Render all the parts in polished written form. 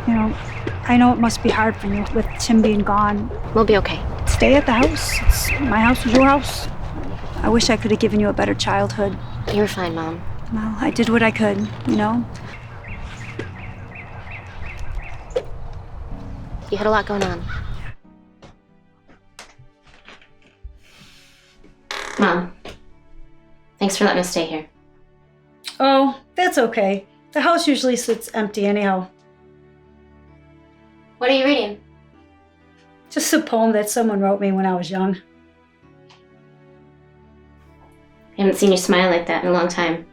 You know, I know it must be hard for you with Tim being gone. We'll be okay. Stay at the house. My house was your house. I wish I could have given you a better childhood. You're fine, Mom. Well, I did what I could, you know? You had a lot going on. Mom, thanks for letting us stay here. Oh, that's okay. The house usually sits empty anyhow. What are you reading? Just a poem that someone wrote me when I was young. I haven't seen you smile like that in a long time.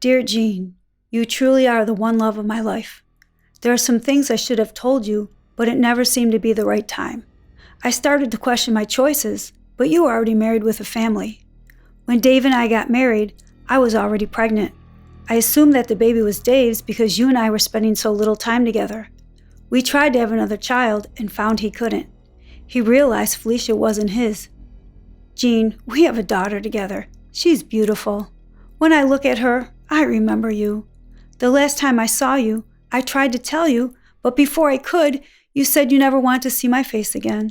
Dear Jean, you truly are the one love of my life. There are some things I should have told you, but it never seemed to be the right time. I started to question my choices, but you were already married with a family. When Dave and I got married, I was already pregnant. I assumed that the baby was Dave's because you and I were spending so little time together. We tried to have another child and found he couldn't. He realized Felicia wasn't his. Jean, we have a daughter together. She's beautiful. When I look at her, I remember you. The last time I saw you, I tried to tell you, but before I could, you said you never want to see my face again.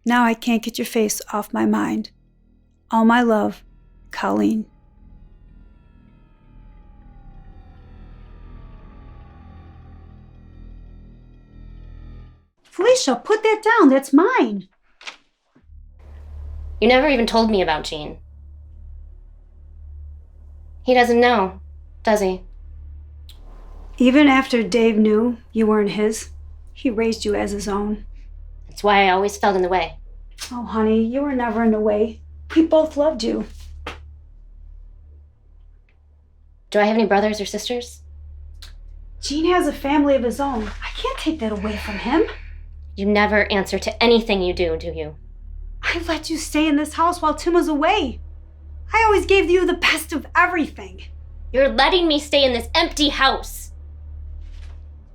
Now I can't get your face off my mind. All my love, Colleen. Felicia, put that down. That's mine. You never even told me about Gene. He doesn't know, does he? Even after Dave knew you weren't his, he raised you as his own. That's why I always felt in the way. Oh, honey, you were never in the way. We both loved you. Do I have any brothers or sisters? Gene has a family of his own. I can't take that away from him. You never answer to anything you do you? I let you stay in this house while Tim was away. I always gave you the best of everything. You're letting me stay in this empty house.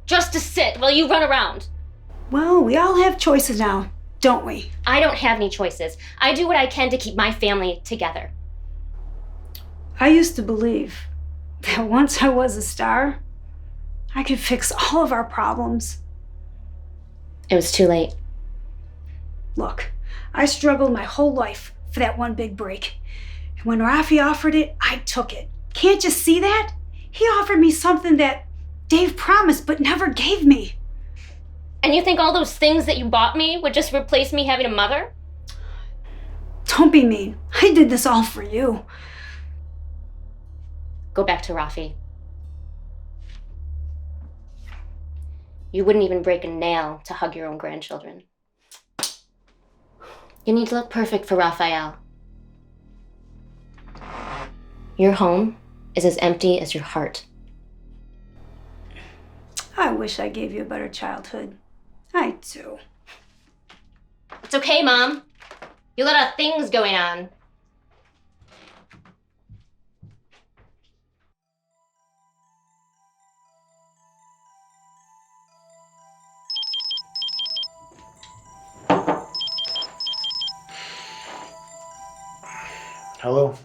Just to sit while you run around. Well, we all have choices now, don't we? I don't have any choices. I do what I can to keep my family together. I used to believe that once I was a star, I could fix all of our problems. It was too late. Look, I struggled my whole life for that one big break. And when Rafi offered it, I took it. Can't you see that? He offered me something that Dave promised but never gave me. And you think all those things that you bought me would just replace me having a mother? Don't be mean. I did this all for you. Go back to Rafi. You wouldn't even break a nail to hug your own grandchildren. You need to look perfect for Raphael. Your home is as empty as your heart. I wish I gave you a better childhood. I do. It's okay, Mom. You got a lot of things going on. Hello?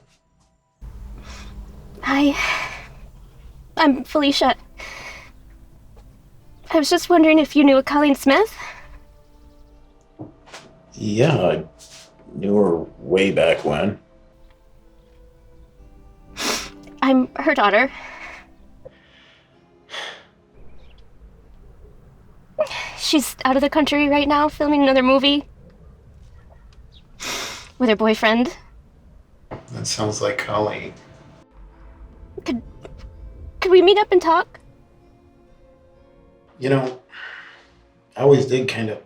Hi. I'm Felicia. I was just wondering if you knew a Colleen Smith? Yeah, I knew her way back when. I'm her daughter. She's out of the country right now, filming another movie. With her boyfriend. That sounds like Colleen. Could we meet up and talk? You know, I always did kind of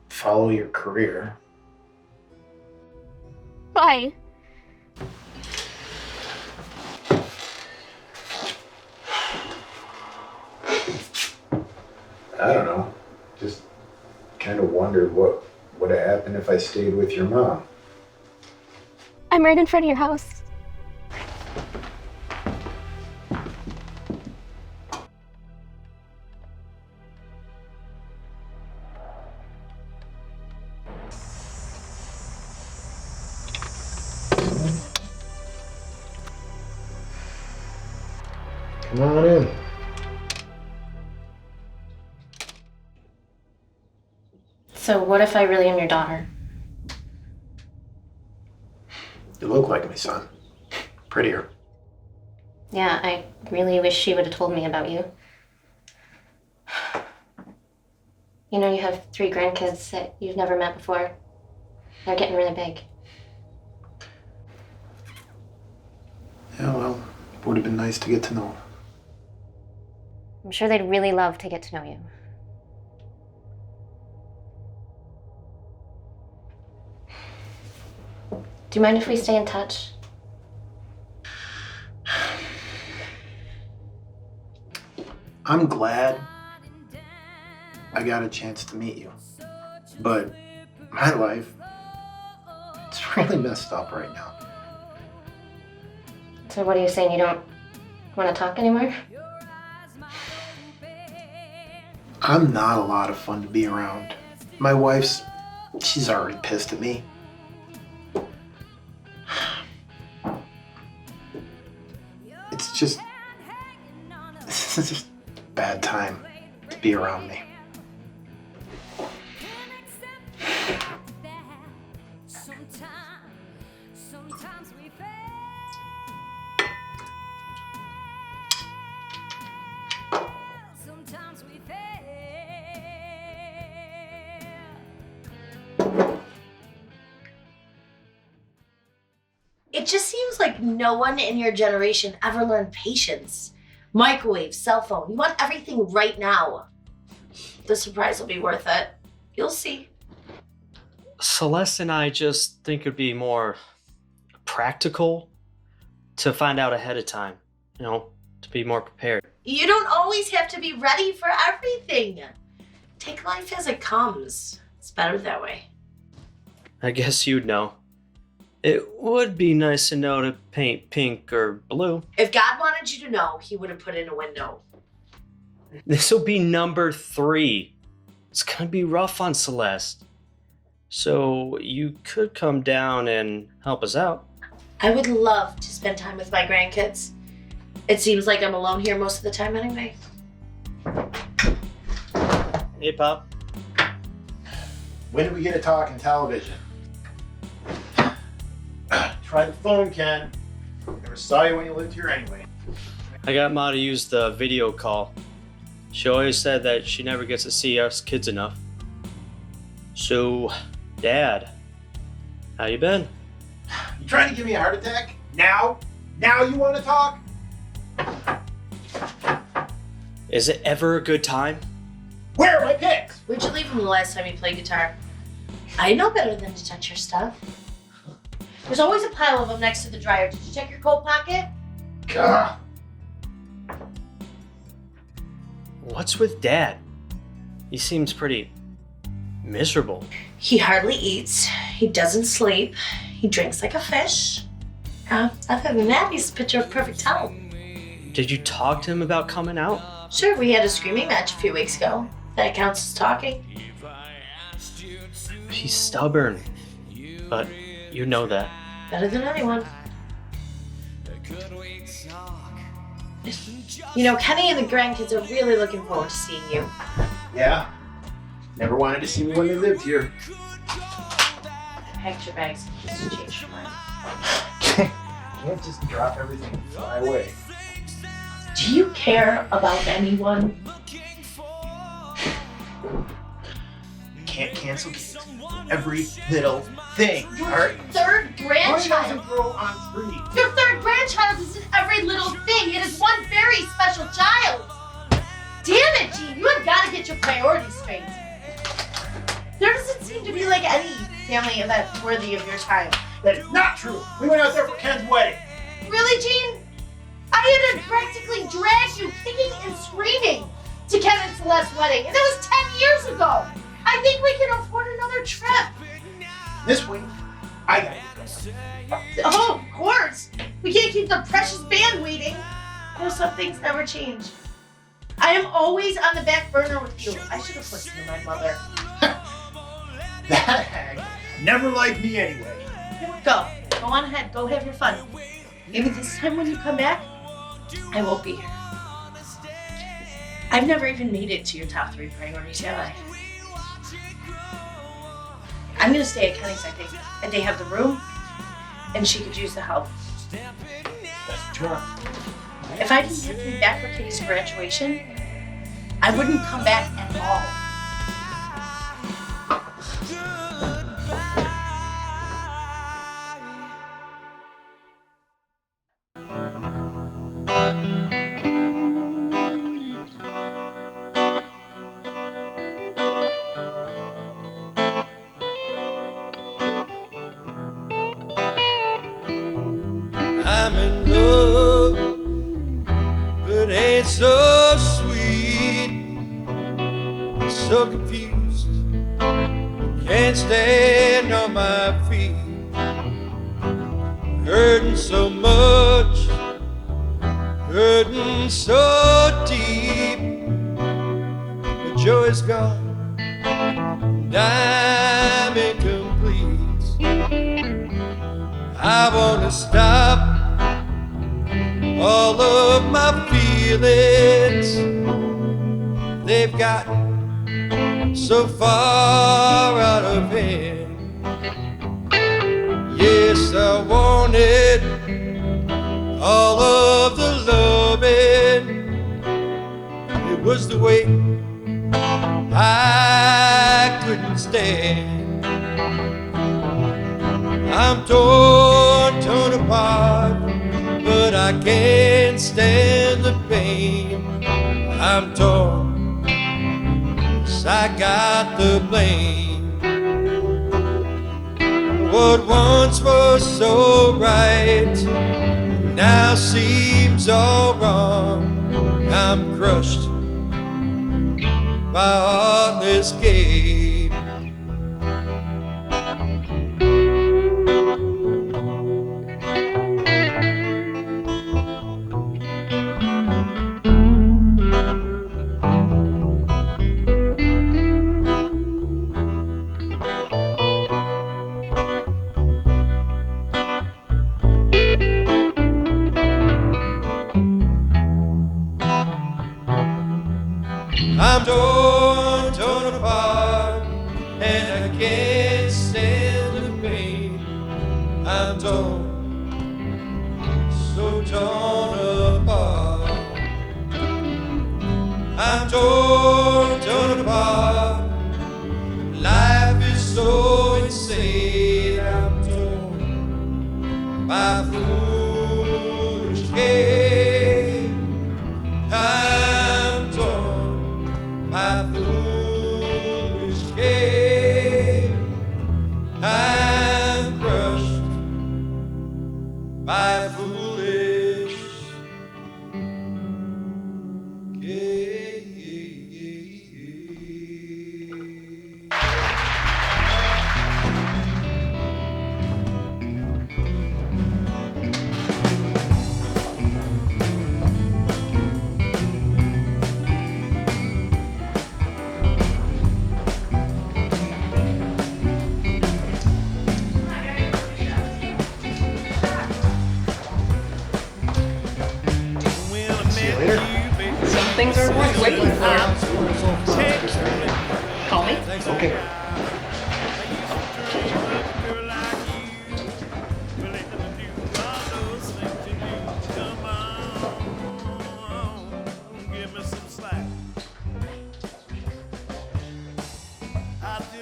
follow your career. Why? I don't know. Just kind of wondered what would have happened if I stayed with your mom. I'm right in front of your house. Come on in. So what if I really am your daughter? You look like my son. Prettier. Yeah, I really wish she would have told me about you. You know, you have 3 grandkids that you've never met before. They're getting really big. Yeah, well, it would have been nice to get to know him. I'm sure they'd really love to get to know you. Do you mind if we stay in touch? I'm glad I got a chance to meet you. But my life, it's really messed up right now. So what are you saying, you don't want to talk anymore? I'm not a lot of fun to be around. My wife's, she's already pissed at me. It's just, this is just a bad time to be around me. It just seems like no one in your generation ever learned patience. Microwave, cell phone, you want everything right now. The surprise will be worth it. You'll see. Celeste and I just think it'd be more practical to find out ahead of time, to be more prepared. You don't always have to be ready for everything. Take life as it comes. It's better that way. I guess you'd know. It would be nice to know to paint pink or blue. If God wanted you to know, he would have put in a window. This'll be number 3. It's gonna be rough on Celeste. So you could come down and help us out. I would love to spend time with my grandkids. It seems like I'm alone here most of the time anyway. Hey, Pop. When do we get to talk on television? Try the phone, Ken. Never saw you when you lived here anyway. I got Ma to use the video call. She always said that she never gets to see us kids enough. So, Dad, how you been? You trying to give me a heart attack? Now? Now you want to talk? Is it ever a good time? Where are my picks? Where'd you leave them the last time you played guitar? I know better than to touch your stuff. There's always a pile of them next to the dryer. Did you check your coat pocket? Gah. What's with Dad? He seems pretty miserable. He hardly eats. He doesn't sleep. He drinks like a fish. Other than that, he's a picture of perfect health. Did you talk to him about coming out? Sure, we had a screaming match a few weeks ago. That counts as talking. He's stubborn, but you know that. Better than anyone. You know, Kenny and the grandkids are really looking forward to seeing you. Yeah. Never wanted to see me when they lived here. Packed your bags just to change your mind. Can't just drop everything and fly away. Do you care about anyone? Can't cancel every little thing. Your third Why grandchild. doesn't grow on trees? Your third grandchild is in every little thing. It is one very special child. Damn it, Gene. You have got get your priorities straight. There doesn't seem to be like any family event worthy of your time. That is not true. We went out there for Ken's wedding. Really, Gene? I had to practically drag you kicking and screaming to Ken and Celeste's wedding, and that was 10 years ago. I think we can afford another trip. This week, I gotta get going. Oh, of course. We can't keep the precious band waiting. You know, some things never change. I am always on the back burner with you. I should have listened to my mother. That hag never liked me anyway. Go. Go on ahead. Go have your fun. Maybe this time when you come back, I won't be here. I've never even made it to your top 3 priorities, have I? I'm gonna stay at Kenny's, I think. And they have the room, and she could use the help. Sure. If I didn't have to be back for Kitty's graduation, I wouldn't come back at all. I'm in love, but ain't so sweet. I'm so confused, can't stand on my feet. Hurting so much, hurting so deep. The joy's gone, and I'm incomplete. I wanna stop all of my feelings. They've gotten so far out of hand. Yes, I wanted all of the loving. It was the weight I couldn't stand. I'm torn apart, but I can't stand the pain. I'm torn, 'cause I got the blame. What once was so right now seems all wrong. I'm crushed by a heartless game. I'm torn apart, and I can't stand the pain. I'm torn, so torn apart. I'm torn apart. Life is so insane. I'm torn by foolish hate. I'm torn by foolish hate. I'm crushed by foolish hate. See you later. Some things are worth waiting for. Call me. Okay.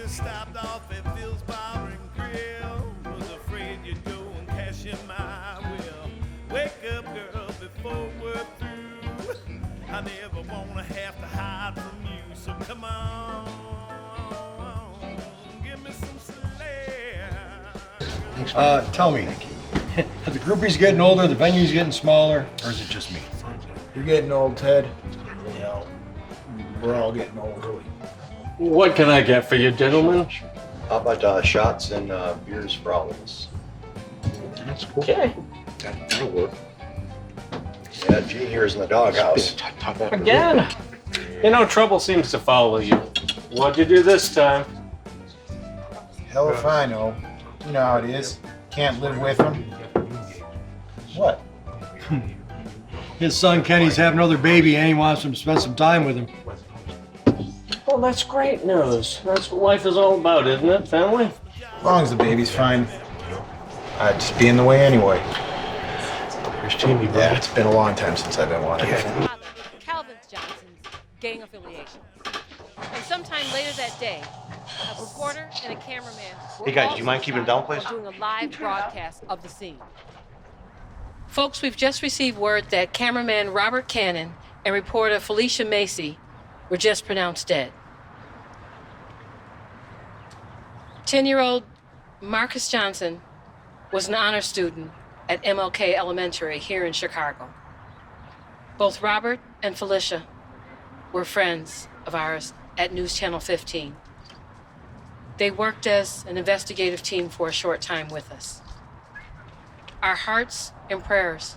Stopped off at Phil's Bar and Grill. Was afraid you'd go and cash in my will. Wake up, girl, before we're through. Honey, ever wanna have to hide from you. So come on, give me some slack. Tell me, are the groupies getting older, the venue's getting smaller, or is it just me? You're getting old, Ted. You know, we're all getting old. What can I get for you, gentlemen? How about shots and beers for all of us? That's cool. Okay. That'll work. Yeah, G here's in the doghouse. Again? You know, trouble seems to follow you. What'd you do this time? Hell if I know. You know how it is. Can't live with him. What? His son Kenny's having another baby and he wants him to spend some time with him. Well, that's great news. That's what life is all about, isn't it, family? As long as the baby's fine. I'd just be in the way anyway. Here's Jamie, bro. Yeah, it's been a long time since I've been wanted. Calvin Johnson's gang affiliation. And sometime later that day, a reporter and a cameraman were Hey, guys, do you mind keeping it down, please? doing a live broadcast of the scene. Folks, we've just received word that cameraman Robert Cannon and reporter Felicia Macy were just pronounced dead. 10-year-old Marcus Johnson was an honor student at MLK Elementary here in Chicago. Both Robert and Felicia were friends of ours at News Channel 15. They worked as an investigative team for a short time with us. Our hearts and prayers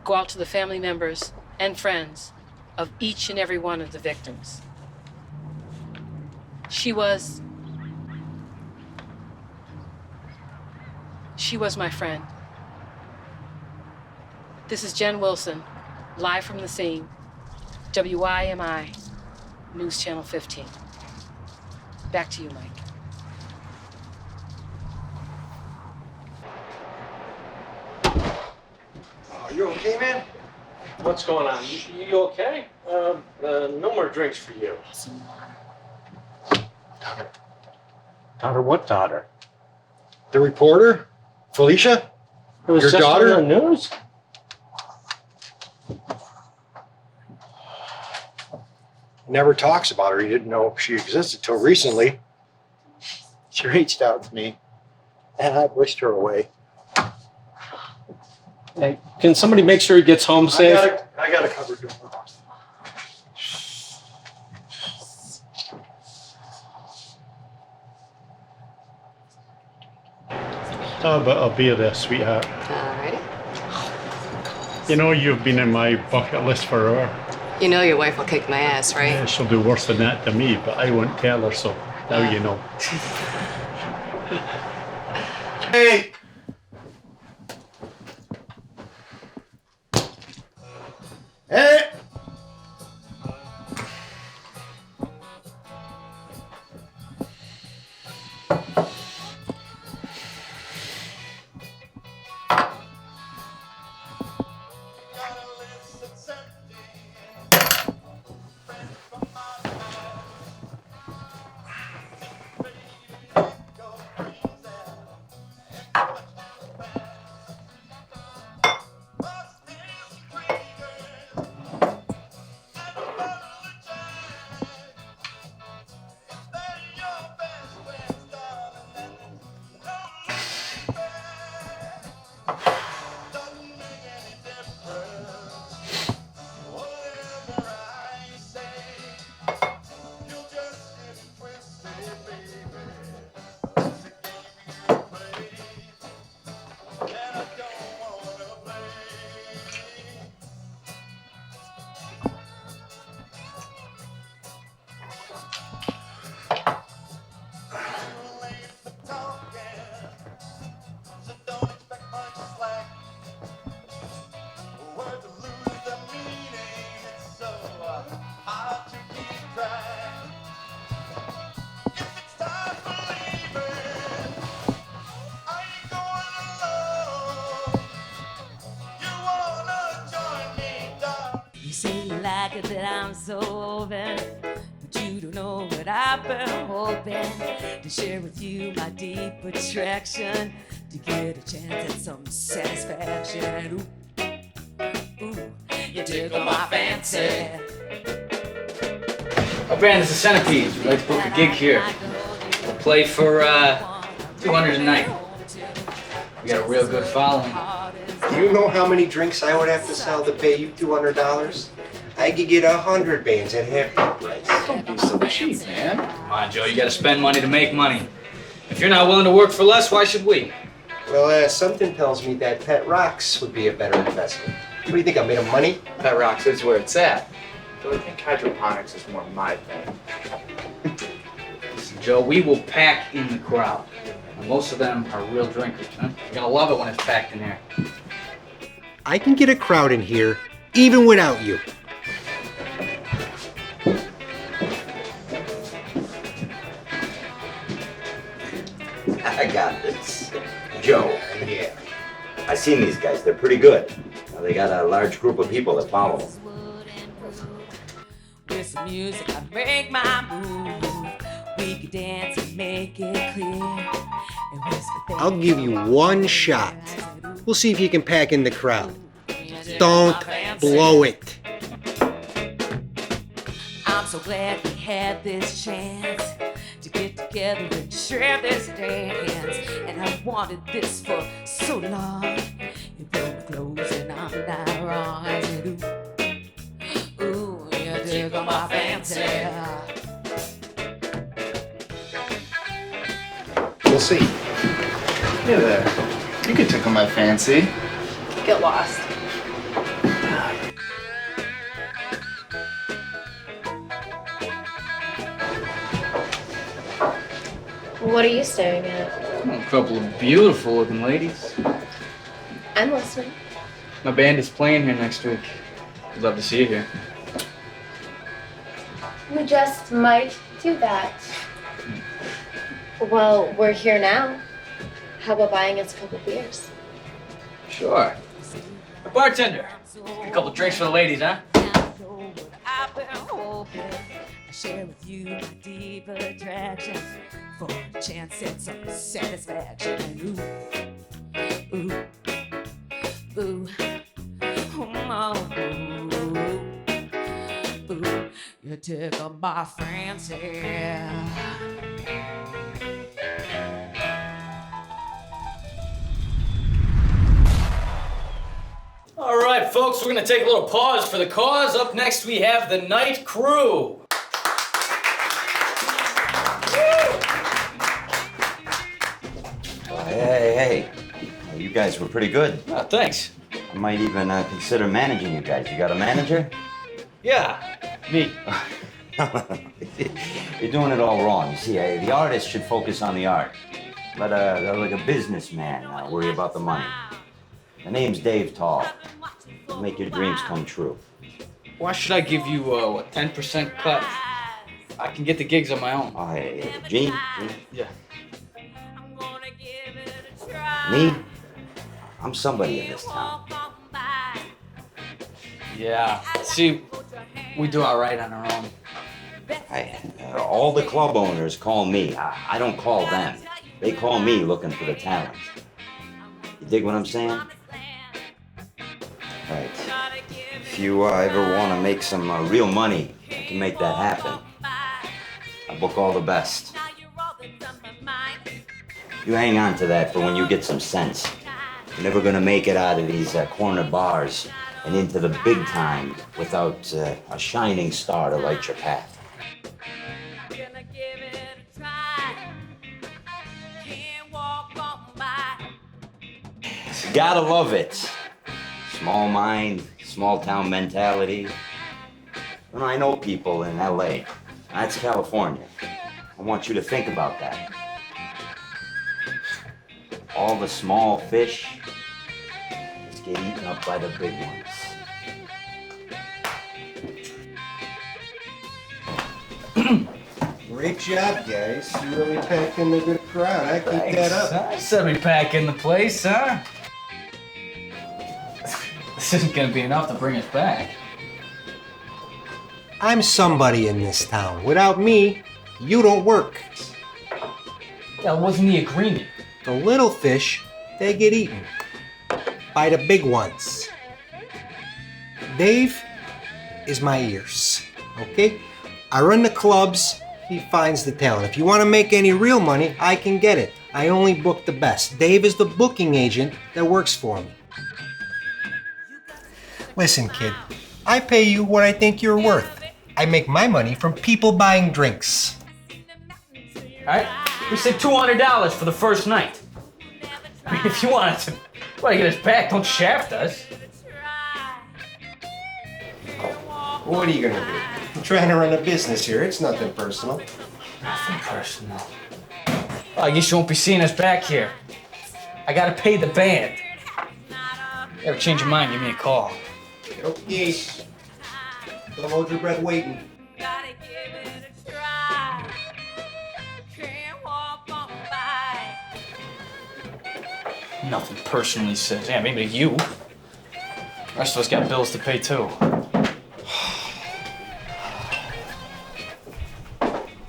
go out to the family members and friends of each and every one of the victims. She was my friend. This is Jen Wilson, live from the scene, WIMI, News Channel 15. Back to you, Mike. Are you okay, man? What's going on? You okay? No more drinks for you. Daughter. Daughter, what daughter? The reporter? Felicia? It was Your just daughter? on the news? Never talks about her. He didn't know she existed till recently. She reached out to me, and I wished her away. Hey, can somebody make sure he gets home safe? I got a covered door. How about a beer there, sweetheart? Alrighty. You know you've been in my bucket list forever. You know your wife will kick my ass, right? Yeah, she'll do worse than that to me, but I won't tell her, so now you know. Hey! Hey! Like it that I'm so open, but you don't know what I've been hoping to share with you my deep attraction, to get a chance at some satisfaction. Ooh, ooh, You tickle my fancy. Our band is the Centipedes. We'd like to book a gig here. We'll play for $200 a night. We got a real good following. Do you know how many drinks I would have to sell to pay you $200? I could get 100 bands at half the price. Don't be so cheap, man. Come on, Joe. You got to spend money to make money. If you're not willing to work for less, why should we? Well, something tells me that Pet Rocks would be a better investment. What do you think, I'm made of money? Pet Rocks is where it's at. So I think hydroponics is more my thing. Listen, Joe, we will pack in the crowd. And most of them are real drinkers, huh? You're gonna love it when it's packed in here. I can get a crowd in here, even without you. I got this. Joe. Yeah. I seen these guys. They're pretty good. They got a large group of people that follow them. With some music, I break my move. We could dance and make it clear. And whisper things. I'll give you one shot. We'll see if you can pack in the crowd. Don't blow it. I'm so glad we had this chance to get together and share this dance. And I wanted this for so long. You pull me close and I'm not wrong. I said, ooh, ooh, you tickle my fancy. We'll see. Hey there. You can tickle my fancy. Get lost. What are you staring at? A couple of beautiful looking ladies. I'm listening. My band is playing here next week. I'd love to see you here. We just might do that. Well, we're here now. How about buying us a couple beers? Sure. Bartender, a couple drinks for the ladies, huh? I share with you my deep attraction for a chance at some satisfaction. Ooh, ooh, ooh, oh, ooh, ooh, you tickle my fancy. All right, folks, we're gonna take a little pause for the cause. Up next, we have the Night Crew. Hey. You guys were pretty good. Oh, thanks. I might even consider managing you guys. You got a manager? Yeah, me. You're doing it all wrong. You see, the artist should focus on the art. Let like a businessman worry about the money. The name's Dave Tall. He'll make your dreams come true. Why should I give you a 10% cut? I can get the gigs on my own. Oh, hey, Gene? Yeah. Me? I'm somebody in this town. Yeah. See, we do all right on our own. All the club owners call me. I don't call them. They call me looking for the talent. You dig what I'm saying? Right. If you ever want to make some real money, I can make that happen. I book all the best. You hang on to that for when you get some sense. You're never gonna make it out of these corner bars and into the big time without a shining star to light your path. Gotta love it. Small mind, small town mentality. You know, I know people in LA. That's California. I want you to think about that. All the small fish just get eaten up by the big ones. Great job, guys. You really packed in a good crowd. I keep that up. I said we pack in the place, huh? This isn't gonna be enough to bring us back. I'm somebody in this town. Without me, you don't work. That wasn't the agreement. The little fish, they get eaten by the big ones. Dave is my ears, okay? I run the clubs, he finds the talent. If you want to make any real money, I can get it. I only book the best. Dave is the booking agent that works for me. Listen, kid, I pay you what I think you're worth. I make my money from people buying drinks. All right? We said $200 for the first night. I mean, if you wanted to get us back, don't shaft us. What are you gonna do? I'm trying to run a business here. It's nothing personal. Nothing personal. Well, I guess you won't be seeing us back here. I gotta pay the band. Ever change your mind, give me a call. Okay. Don't hold your breath waiting. Nothing personal, he says. Yeah, maybe you. The rest of us got bills to pay too.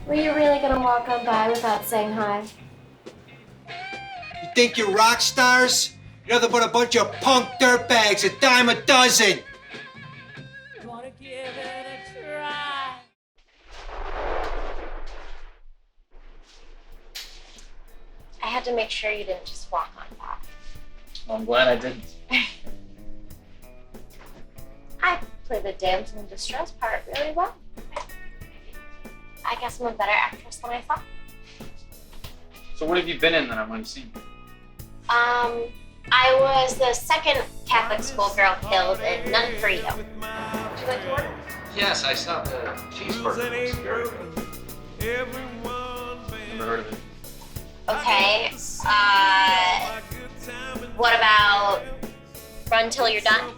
Were you really gonna walk on by without saying hi? You think you're rock stars? You're nothing but a bunch of punk dirtbags, a dime a dozen. I had to make sure you didn't just walk on by. Well, I'm glad I didn't. I play the damsel in distress part really well. I guess I'm a better actress than I thought. So what have you been in that I've only seen? I was the second Catholic schoolgirl killed in None for You. Would you like to order? Yes, I saw the cheeseburger. Looks very good. Never heard of it. Okay, what about Run Till You're Done?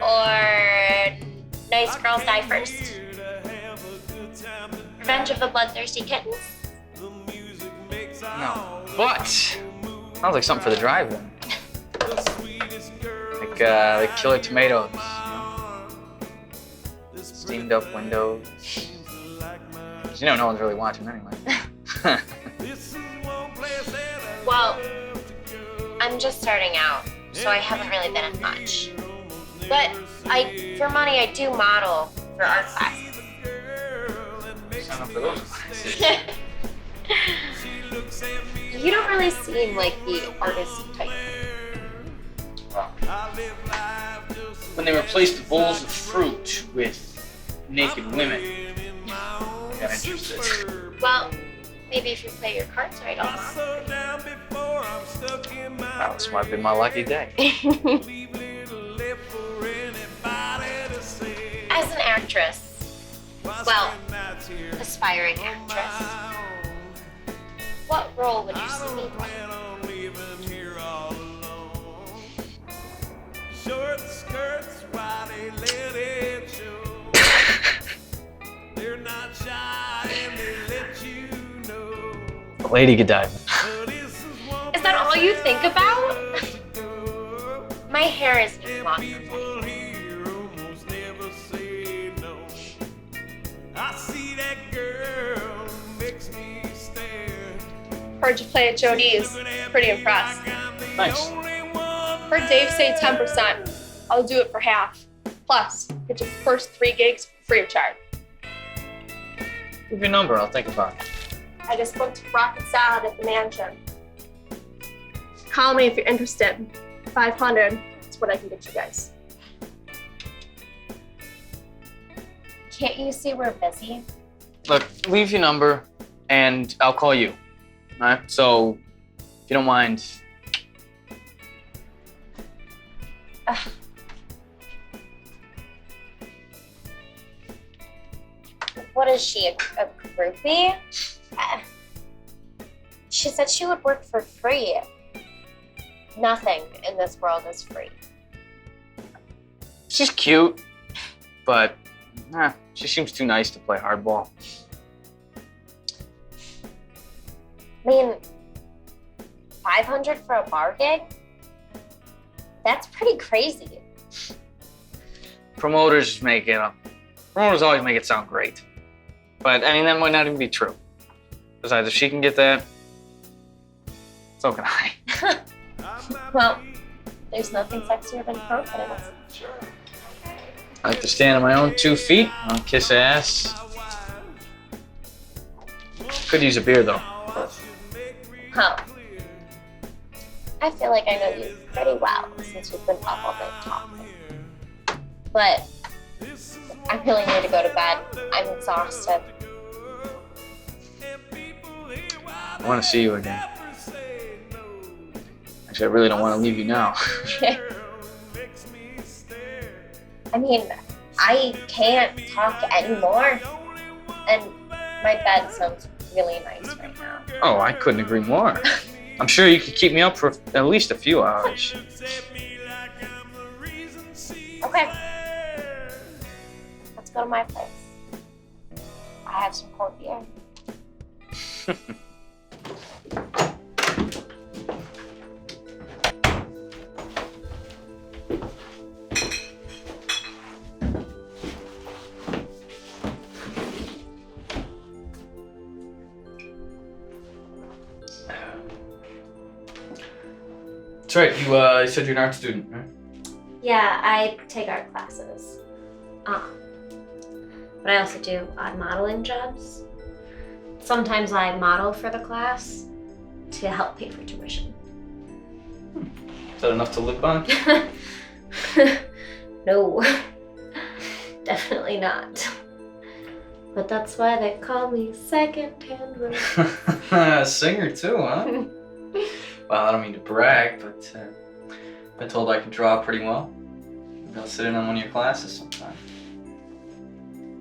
Or Nice Girls Die First? Revenge of the Bloodthirsty Kittens? No, but sounds like something for the drive-in. Like killer tomatoes. You know? Steamed up windows. You know, no one's really watching anyway. Well, I'm just starting out, so I haven't really been in much. But for money, I do model for art classes. Sign up for those classes. You don't really seem like the artist type. When they replaced the bowls of fruit with naked women, I got interested. Well, maybe if you play your cards right, also. Well, this might be my lucky day. As an actress, well, aspiring actress, what role would you see me playing? Short skirts while they let it show. They're not shy and they let you know. Lady Godiva. Is that all you think about? My hair is too long. I see that girl makes me stare. Heard you play at Jodie's. Pretty impressed. Thanks. Heard Dave say 10%. I'll do it for half. Plus, get your first 3 gigs free of charge. Give your number, I'll think about it. I just booked Rocket Salad at the mansion. Call me if you're interested. 500 is what I can get you guys. Can't you see we're busy? Look, leave your number and I'll call you. All right? So, if you don't mind. What is she, a groupie? She said she would work for free. Nothing in this world is free. She's cute, but she seems too nice to play hardball. I mean, 500 for a bar gig? That's pretty crazy. Promoters always make it sound great. But, I mean, that might not even be true. Besides, if she can get that, so can I. Well, There's nothing sexier than confidence. I like to stand on my own 2 feet. I'll kiss ass. Could use a beer though. Huh. I feel like I know you pretty well since we've been up all day talking. But I really need to go to bed. I'm exhausted. I want to see you again. Actually, I really don't want to leave you now. I mean, I can't talk anymore. And my bed sounds really nice right now. Oh, I couldn't agree more. I'm sure you could keep me up for at least a few hours. Okay. Let's go to my place. I have some cold beer. That's right. You said you're an art student, right? Yeah, I take art classes. But I also do odd modeling jobs. Sometimes I model for the class to help pay for tuition. Is that enough to live on? No, definitely not. But that's why they call me second-hand Rose. Singer too, huh? Well, I don't mean to brag, but I've been told I can draw pretty well. Maybe I'll sit in on one of your classes sometime.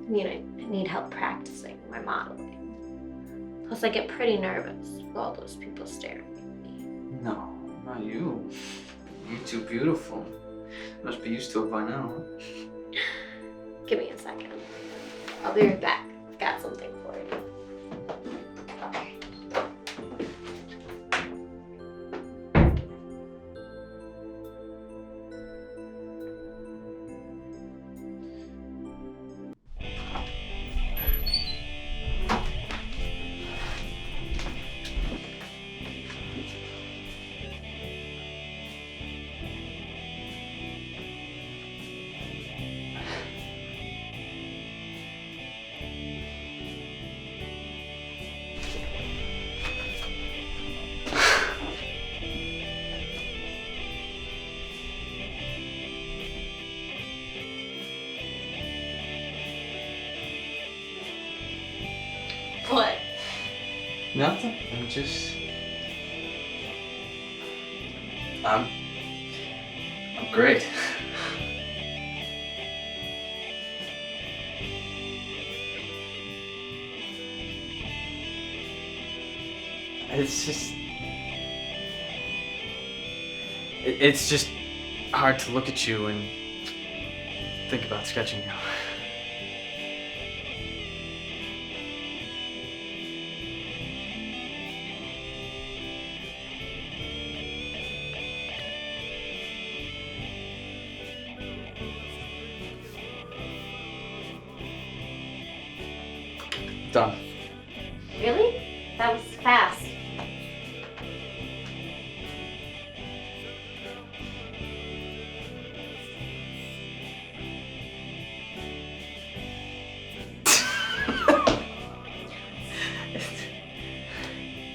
I mean, I need help practicing my modeling. Plus, I get pretty nervous with all those people staring at me. No, not you. You're too beautiful. Must be used to it by now. Huh? Give me a second. I'll be right back. Got something for you. What? Nothing. I'm great. It's just hard to look at you and think about sketching you. Done. Really? That was fast.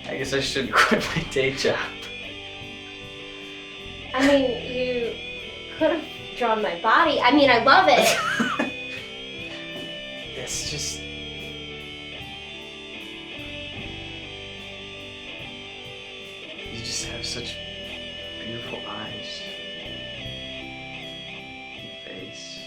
I guess I should quit my day job. I mean, you could have drawn my body. I mean, I love it. It's just... You just have such beautiful eyes. And face.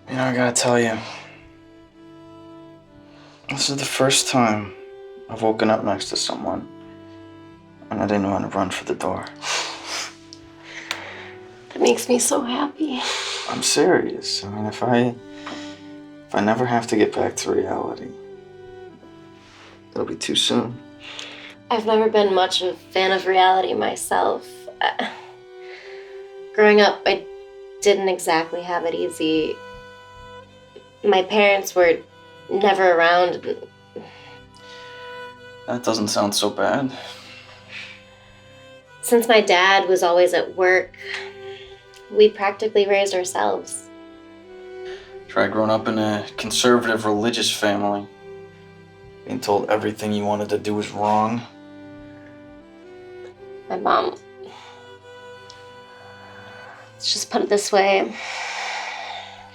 You know, I gotta tell you, this is the first time I've woken up next to someone and I didn't want to run for the door. That means makes me so happy. I'm serious. I mean, if I never have to get back to reality, it'll be too soon. I've never been much of a fan of reality myself. Growing up, I didn't exactly have it easy. My parents were never around. That doesn't sound so bad. Since my dad was always at work, we practically raised ourselves. Try growing up in a conservative religious family. Being told everything you wanted to do was wrong. My mom, let's just put it this way,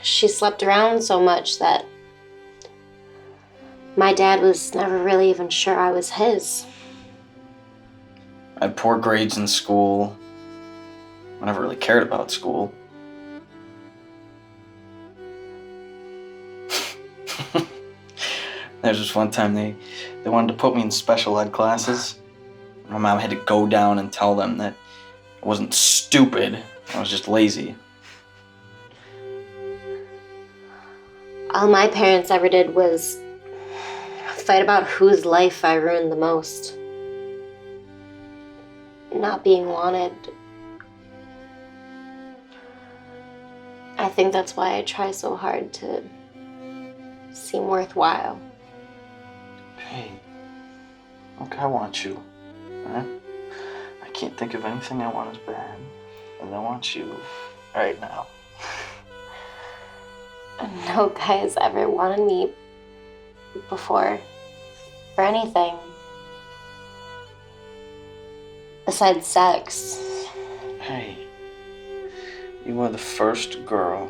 she slept around so much that my dad was never really even sure I was his. I had poor grades in school. I never really cared about school. There's just one time they wanted to put me in special ed classes. My mom had to go down and tell them that I wasn't stupid, I was just lazy. All my parents ever did was fight about whose life I ruined the most. Not being wanted. I think that's why I try so hard to seem worthwhile. Hey, look, I want you. Right? I can't think of anything I want as bad as I want you right now. No guy has ever wanted me before for anything besides sex. Hey, you are the first girl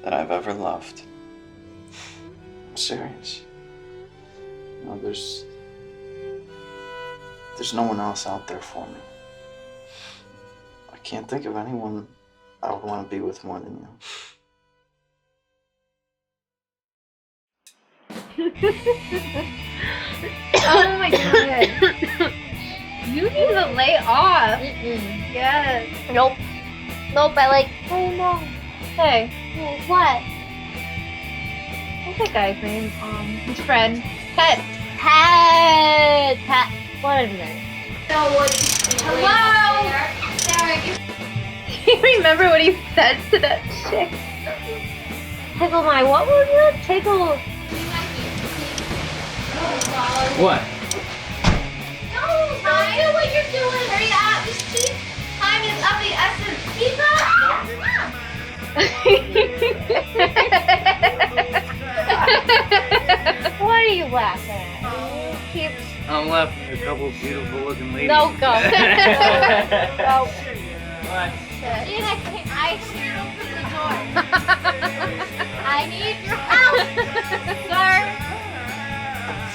that I've ever loved. I'm serious. You know, there's no one else out there for me. I can't think of anyone I would want to be with more than you. Oh my god. You need to lay off. Yes. Nope. Nope, I like... Oh no. Hey. What? What's that guy's name? His friend. Ted. Ted. What a minute. Hello? You remember what he said to that chick? Tickle my... What was it? Tickle... What? No, don't do what you're doing. Hurry up. Just keep. Time is of the essence. Keep up. What are you laughing at? Keep... I'm laughing at a couple of beautiful looking ladies. No, go. Go. What? Dude, I should open the door. I need your help, sir.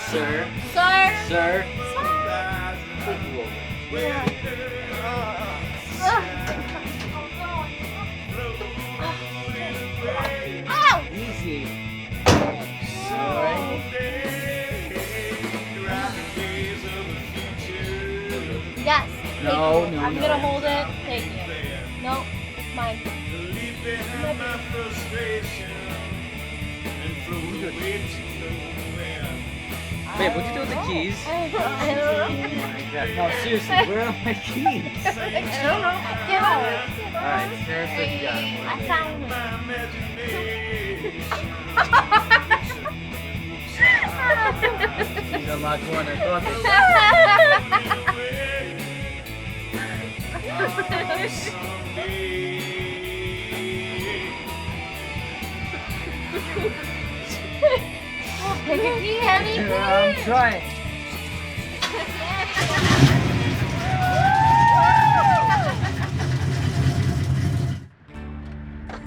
Sir? Sir. Sir? Ow! Easy. Yes. No, no, I'm no. gonna hold it. Thank you. No, it's mine. Babe, what'd you do with the keys? I don't know. Oh my god. No, seriously, where are my keys? I don't know. Get out. Alright, seriously, you got them. I found them. He's unlocked one. I thought Take a key, Henny. I'm trying.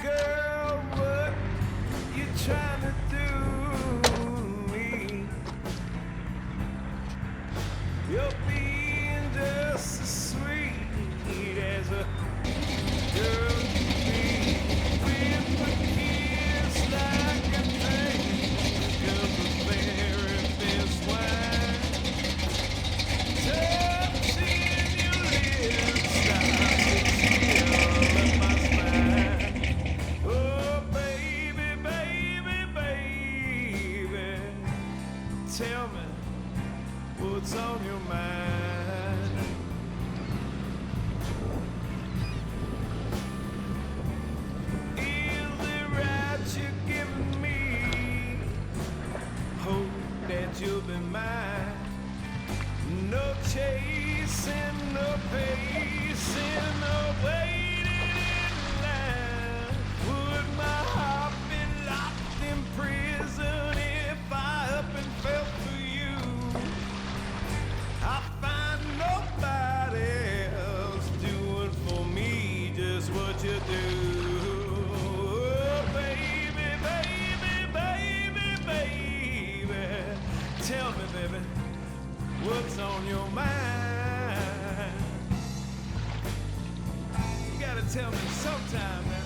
Girl, what you trying to do to me? You're being just as sweet as a girl can be. With a kiss like a drink of the very best wine. Touching your lips, tell me what's on your mind. Is it right you're giving me hope that you'll be mine? No chasing, no pacing, no waiting in line. Would my heart be locked in prison if I up and fell for you? I find nobody else doing for me just what you do. Oh, baby, baby, baby, baby. Tell me, baby, what's on your mind? You gotta tell me sometime, man.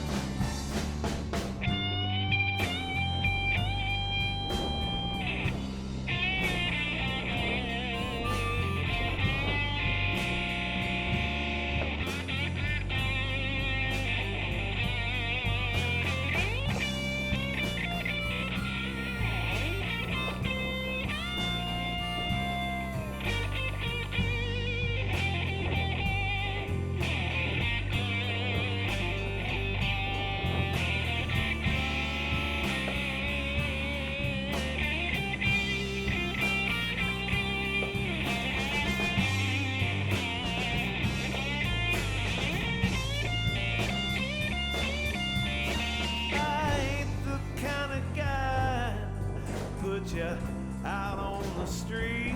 You out on the street.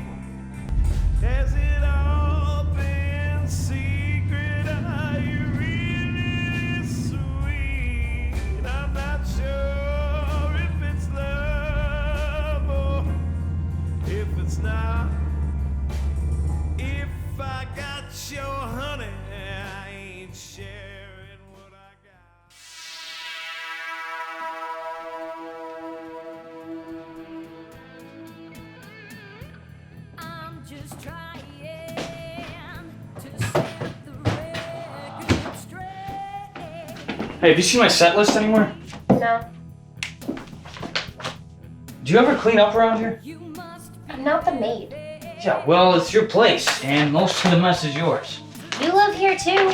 Has it all been secret? Are you really sweet? I'm not sure if it's love or if it's not. If I got your honey, I ain't sharing what I got. Just trying to set the record straight. Hey, have you seen my set list anywhere? No, Do you ever clean up around here? I'm not the maid. Yeah, well, it's your place, and most of the mess is yours. You live here too.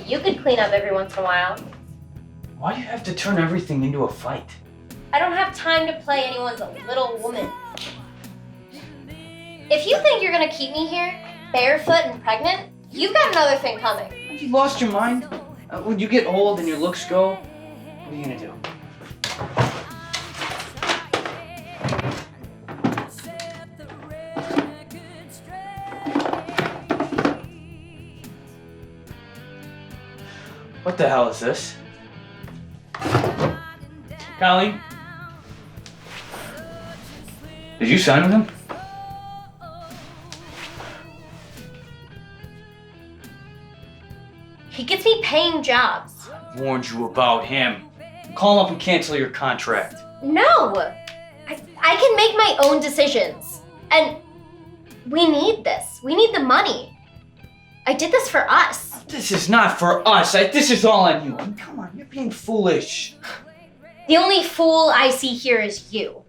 You could clean up every once in a while. Why do you have to turn everything into a fight? I don't have time to play anyone's little woman. If you think you're gonna keep me here, barefoot and pregnant, you've got another thing coming. Have you lost your mind? When you get old and your looks go, what are you gonna do? What the hell is this? Colleen? Did you sign with him? He gets me paying jobs. I warned you about him. Call him up and cancel your contract. No! I can make my own decisions. And we need this. We need the money. I did this for us. This is not for us. This is all on you. I mean, come on, you're being foolish. The only fool I see here is you.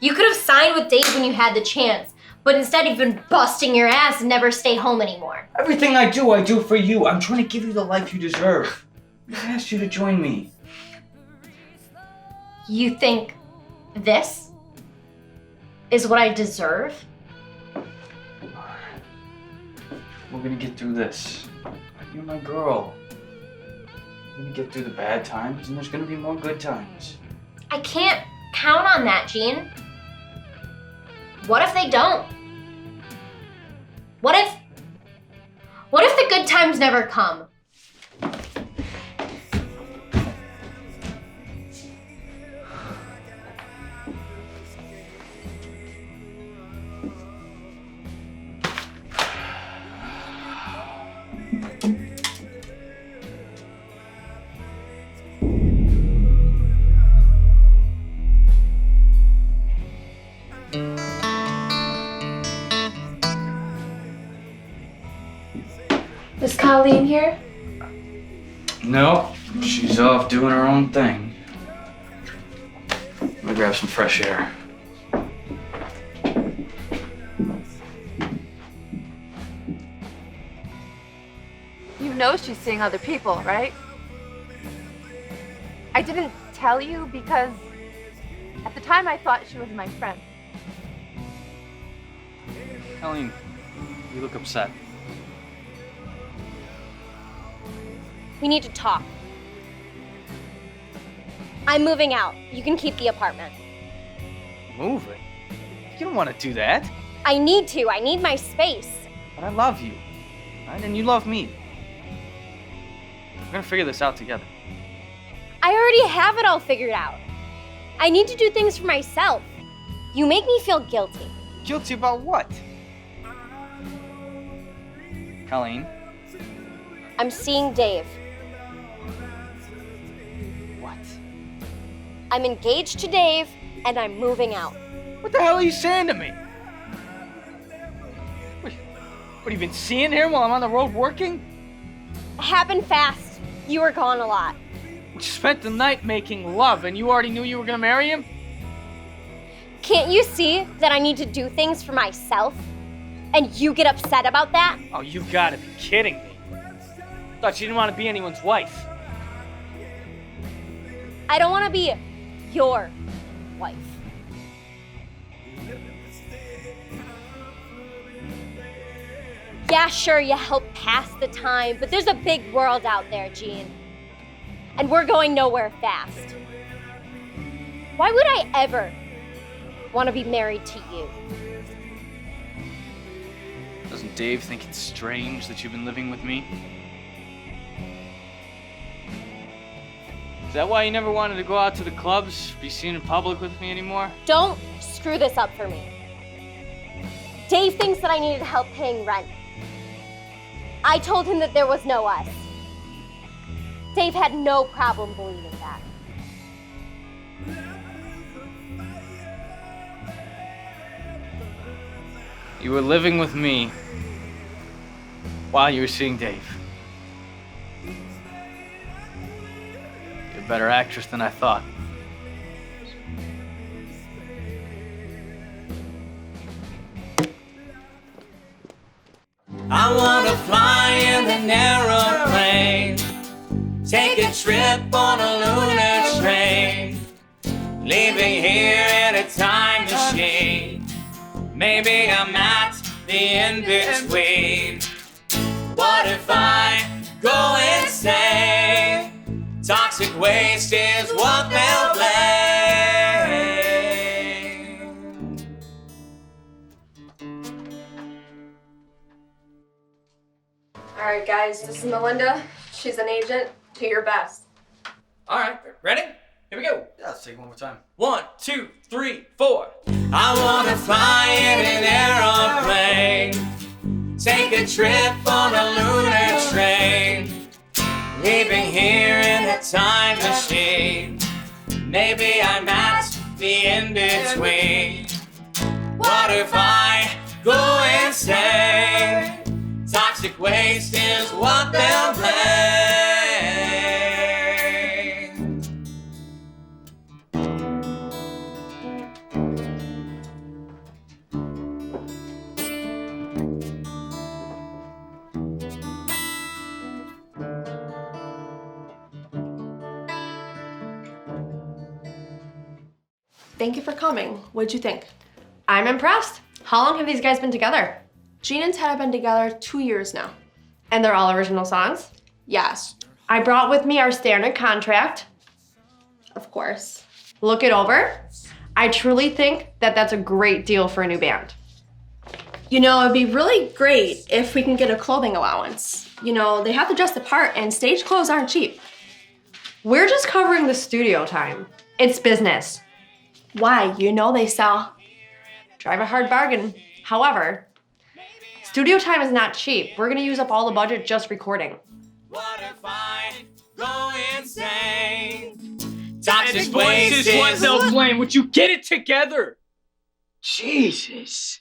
You could have signed with Dave when you had the chance, but instead you've been busting your ass and never stay home anymore. Everything I do for you. I'm trying to give you the life you deserve. I asked you to join me. You think this is what I deserve? We're gonna get through this. You're my girl. We're gonna get through the bad times, and there's gonna be more good times. I can't count on that, Gene. What if they don't? What if the good times never come? Is Colleen here? No, she's off doing her own thing. Let me grab some fresh air. knows she's seeing other people, right? I didn't tell you because at the time I thought she was my friend. Colleen, you look upset. We need to talk. I'm moving out. You can keep the apartment. Moving? You don't want to do that. I need to. I need my space. But I love you. Right? And you love me. We're gonna figure this out together. I already have it all figured out. I need to do things for myself. You make me feel guilty. Guilty about what? Colleen? I'm seeing Dave. What? I'm engaged to Dave, and I'm moving out. What the hell are you saying to me? What have you been seeing him while I'm on the road working? It happened fast. You were gone a lot. We spent the night making love, and you already knew you were gonna marry him? Can't you see that I need to do things for myself? And you get upset about that? Oh, you gotta be kidding me. Thought you didn't want to be anyone's wife. I don't want to be your wife. Yeah, sure, you help pass the time, but there's a big world out there, Jean. And we're going nowhere fast. Why would I ever want to be married to you? Doesn't Dave think it's strange that you've been living with me? Is that why you never wanted to go out to the clubs, be seen in public with me anymore? Don't screw this up for me. Dave thinks that I needed help paying rent. I told him that there was no us. Dave had no problem believing that. You were living with me while you were seeing Dave. You're a better actress than I thought. I wanna fly in an aeroplane, take a trip on a lunar train, leaving here in a time machine. Maybe I'm at the in-between. What if I go insane? Toxic waste is what they'll blame. All right, guys, this is Melinda. She's an agent. Do your best. All right, ready? Here we go. Yeah, let's take it one more time. 1, 2, 3, 4. I wanna fly in an aeroplane, take a trip on a lunar train, leaving here in a time machine. Maybe I'm at the in-between. What if I go insane? Toxic waste is what they'll blame. Thank you for coming. What'd you think? I'm impressed. How long have these guys been together? Jean and Ted have been together 2 years now. And they're all original songs? Yes. I brought with me our standard contract. Of course. Look it over. I truly think that that's a great deal for a new band. You know, it'd be really great if we can get a clothing allowance. You know, they have to dress the part and stage clothes aren't cheap. We're just covering the studio time. It's business. Why? You know they sell. Drive a hard bargain. However, studio time is not cheap. We're gonna use up all the budget just recording. What if I go insane? Toxic waste is what they'll blame. Would you get it together? Jesus.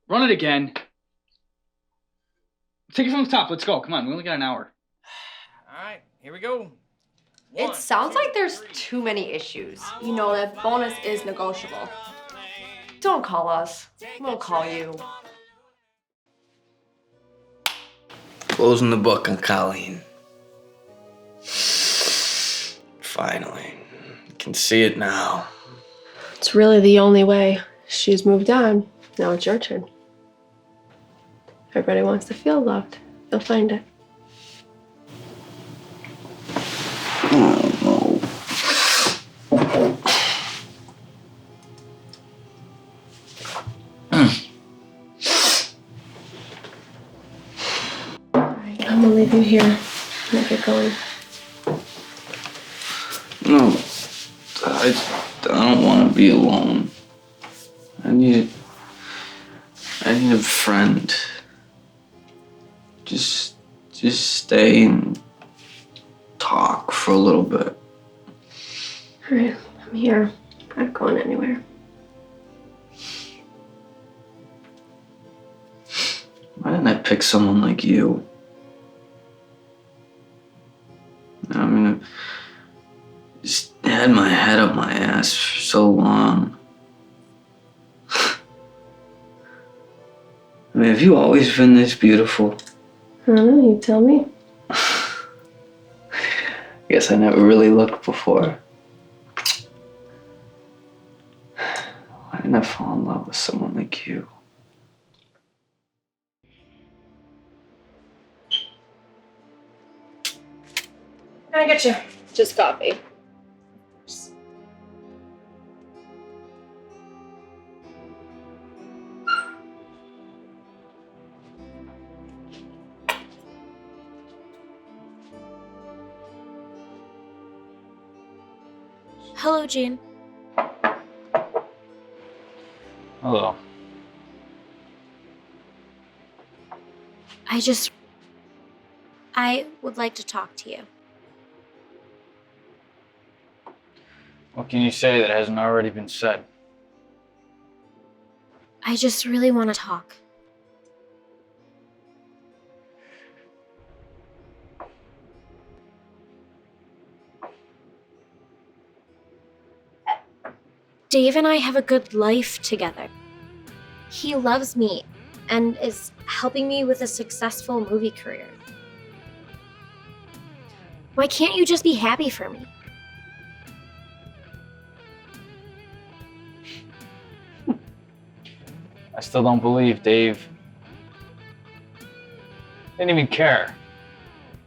Run it again. Take it from the top. Let's go. Come on. We only got an hour. All right, here we go. It sounds like there's too many issues. You know, that bonus is negotiable. Don't call us. We'll call you. Closing the book on Colleen. Finally. You can see it now. It's really the only way. She's moved on. Now it's your turn. Everybody wants to feel loved. They'll find it. I don't know. I'm gonna leave you here. I'll get going. No, I don't want to be alone. I need a friend. Just stay and talk for a little bit. All right, I'm here. I'm not going anywhere. Why didn't I pick someone like you? I mean, I just had my head up my ass for so long. I mean, have you always been this beautiful? I don't know, you tell me. Guess I never really looked before. Why didn't I fall in love with someone like you? Can I get you? Just coffee. Hello, Jean. Hello. I would like to talk to you. What can you say that hasn't already been said? I just really want to talk. Dave and I have a good life together. He loves me and is helping me with a successful movie career. Why can't you just be happy for me? I still don't believe Dave didn't even care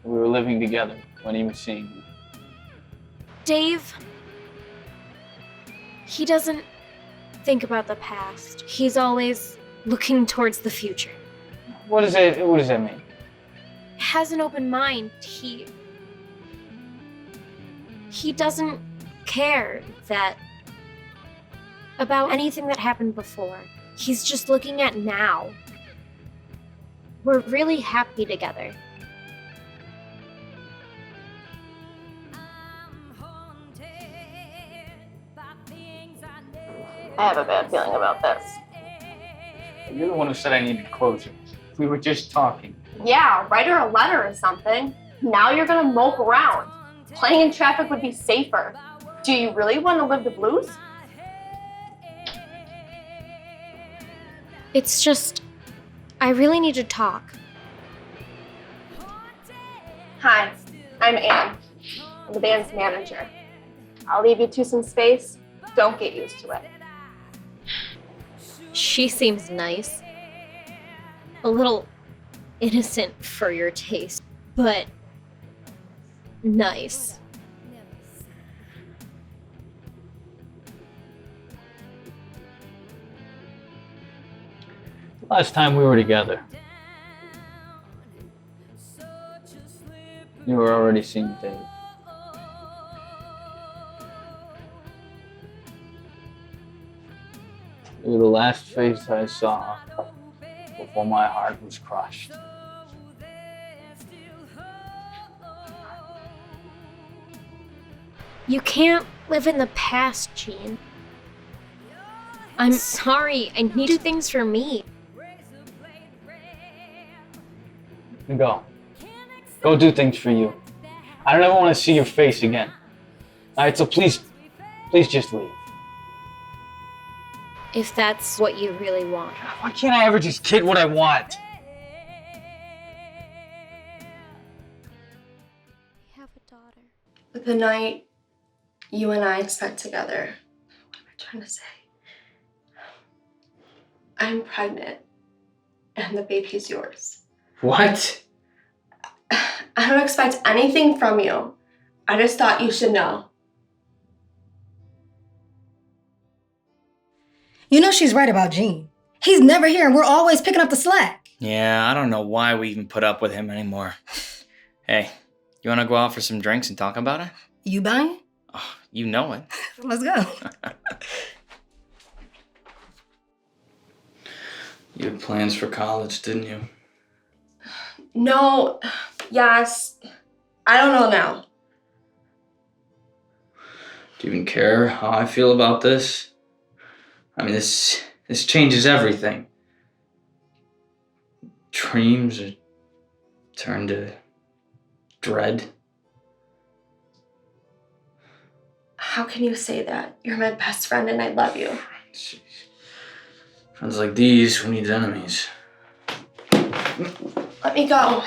that we were living together when he was seeing me. Dave, he doesn't think about the past. He's always looking towards the future. What does that mean? Has an open mind. He doesn't care about anything that happened before. He's just looking at now. We're really happy together. I have a bad feeling about this. You're the one who said I needed closure. We were just talking. Yeah, write her a letter or something. Now you're gonna mope around. Playing in traffic would be safer. Do you really want to live the blues? It's just, I really need to talk. Hi, I'm Anne. I'm the band's manager. I'll leave you two some space. Don't get used to it. She seems nice. A little innocent for your taste, but nice. Last time we were together, you were already seeing Dave. You were the last face I saw before my heart was crushed. You can't live in the past, Jean. I'm sorry, I need to do things for me. Go. Go do things for you. I don't ever want to see your face again. Alright, so please just leave. If that's what you really want. Why can't I ever just get what I want? The night you and I spent together, what am I trying to say? I'm pregnant and the baby's yours. What? I don't expect anything from you. I just thought you should know. You know she's right about Gene. He's never here and we're always picking up the slack. Yeah, I don't know why we even put up with him anymore. Hey, you want to go out for some drinks and talk about it? You buying? Oh, you know it. Let's go. You had plans for college, didn't you? No, yes. I don't know now. Do you even care how I feel about this? I mean, this changes everything. Dreams are turned to dread. How can you say that? You're my best friend and I love you. Jeez. Friends like these, who needs enemies? Let me go.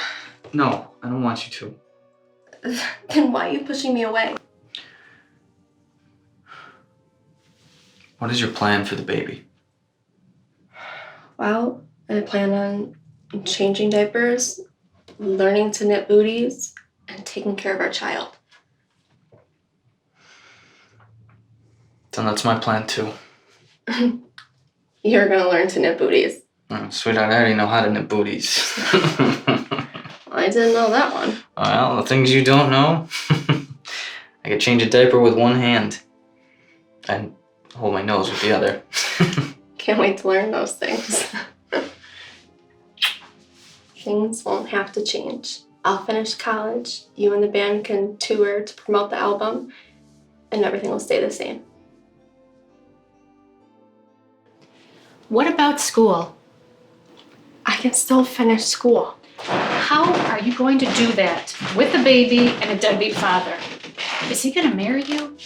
No, I don't want you to. Then why are you pushing me away? What is your plan for the baby? Well, I plan on changing diapers, learning to knit booties, and taking care of our child. Then that's my plan too. You're gonna learn to knit booties. Oh, sweetheart, I already know how to knit booties. I didn't know that one. Well, the things you don't know. I could change a diaper with one hand. And hold my nose with the other. Can't wait to learn those things. Things won't have to change. I'll finish college, you and the band can tour to promote the album, and everything will stay the same. What about school? I can still finish school. How are you going to do that with a baby and a deadbeat father? Is he gonna marry you?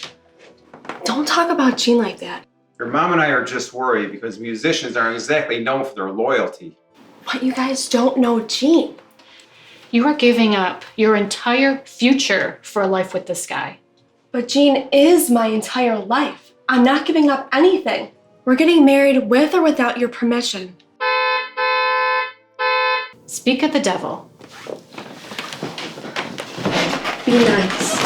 Don't talk about Gene like that. Your mom and I are just worried because musicians aren't exactly known for their loyalty. But you guys don't know Gene. You are giving up your entire future for a life with this guy. But Gene is my entire life. I'm not giving up anything. We're getting married with or without your permission. Speak of the devil. Be nice.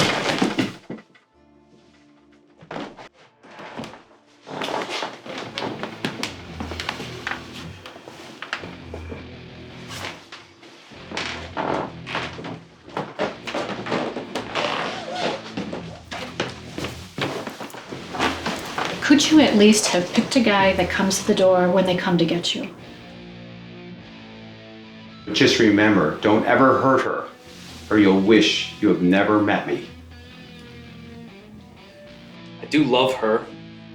Could you at least have picked a guy that comes to the door when they come to get you? Just remember, don't ever hurt her, or you'll wish you have never met me. I do love her,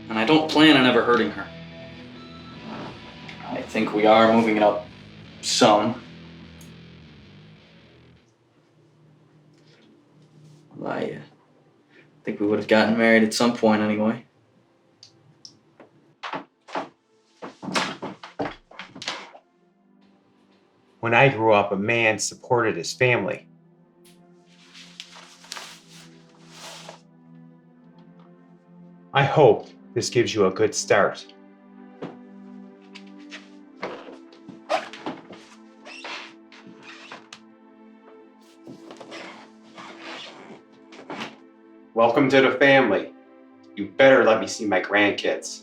and I don't plan on ever hurting her. I think we are moving it up some. I think we would have gotten married at some point anyway. When I grew up, a man supported his family. I hope this gives you a good start. Welcome to the family. You better let me see my grandkids.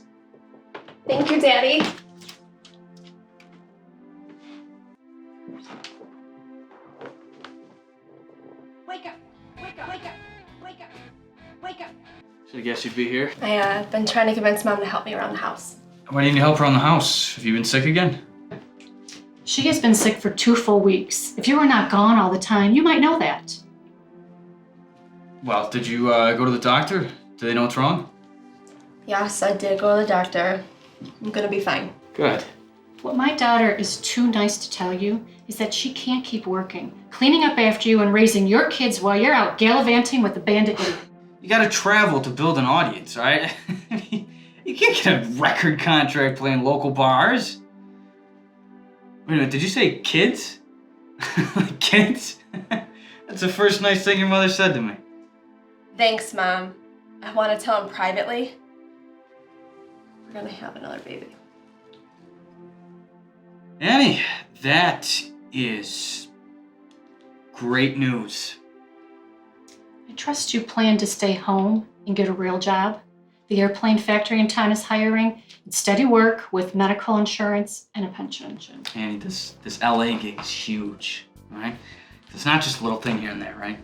Thank you, Daddy. Wake up! Wake up! Wake up! Wake up! Wake up! Should I guess you'd be here? I've been trying to convince Mom to help me around the house. Why do you need help around the house? Have you been sick again? She has been sick for 2 full weeks. If you were not gone all the time, you might know that. Well, did you go to the doctor? Do they know what's wrong? Yes, I did go to the doctor. I'm gonna be fine. Good. What my daughter is too nice to tell you is that she can't keep working, cleaning up after you and raising your kids while you're out gallivanting with the bandit idiot. You gotta travel to build an audience, right? You can't get a record contract playing local bars. Wait a minute, did you say kids? Kids? That's the first nice thing your mother said to me. Thanks, Mom. I want to tell him privately. We're gonna have another baby. Annie, that is great news. I trust you plan to stay home and get a real job. The airplane factory in town is hiring. It's steady work with medical insurance and a pension. Annie, this LA gig is huge, all right? It's not just a little thing here and there, right?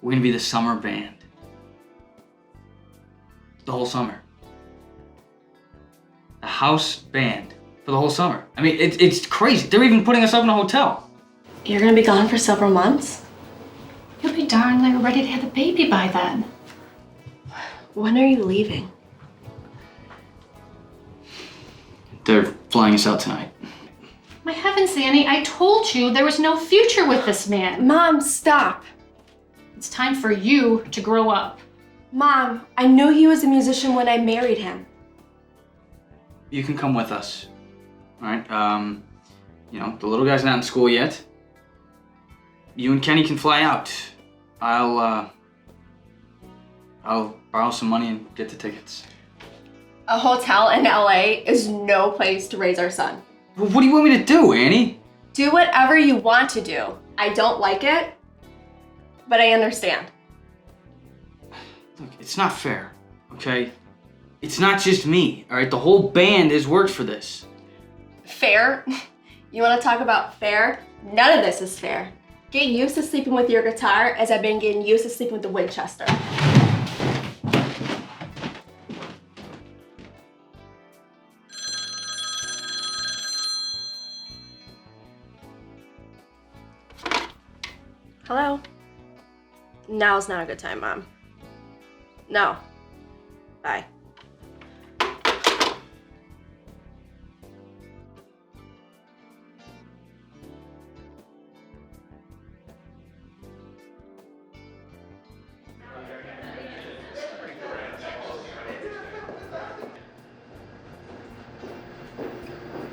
We're gonna be the summer band. The whole summer. The house band for the whole summer. I mean, it's crazy. They're even putting us up in a hotel. You're gonna be gone for several months? You'll be darn near ready to have a baby by then. When are you leaving? They're flying us out tonight. My heavens, Annie, I told you there was no future with this man. Mom, stop. It's time for you to grow up. Mom, I knew he was a musician when I married him. You can come with us, all right? You know, the little guy's not in school yet. You and Kenny can fly out. I'll borrow some money and get the tickets. A hotel in LA is no place to raise our son. Well, what do you want me to do, Annie? Do whatever you want to do. I don't like it, but I understand. Look, it's not fair, okay? It's not just me, all right? The whole band has worked for this. Fair? You want to talk about fair? None of this is fair. Get used to sleeping with your guitar as I've been getting used to sleeping with the Winchester. Hello? Now's not a good time, Mom. No. Bye.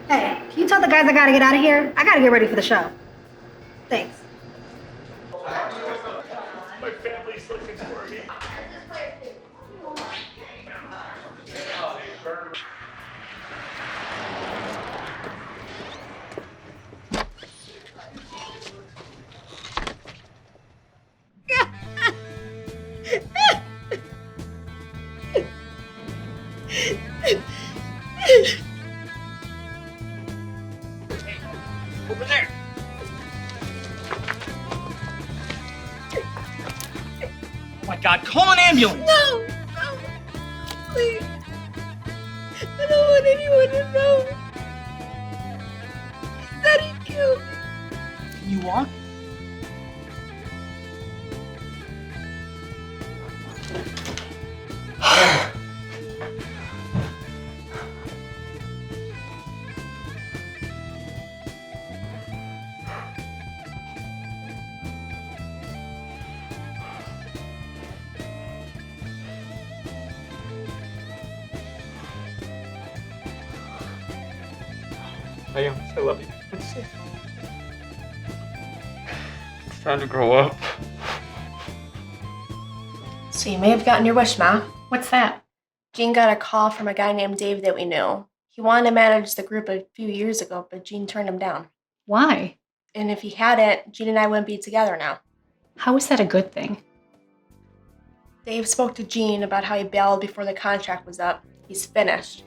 Hey, can you tell the guys I gotta get out of here? I gotta get ready for the show. Thanks. My family's looking for me. Over there. Oh my God, call an ambulance. No, please. I don't want anyone to know. He said he killed me. Can you walk? I love you. It's time to grow up. So you may have gotten your wish, Ma. What's that? Gene got a call from a guy named Dave that we knew. He wanted to manage the group a few years ago, but Gene turned him down. Why? And if he hadn't, Gene and I wouldn't be together now. How is that a good thing? Dave spoke to Gene about how he bailed before the contract was up. He's finished.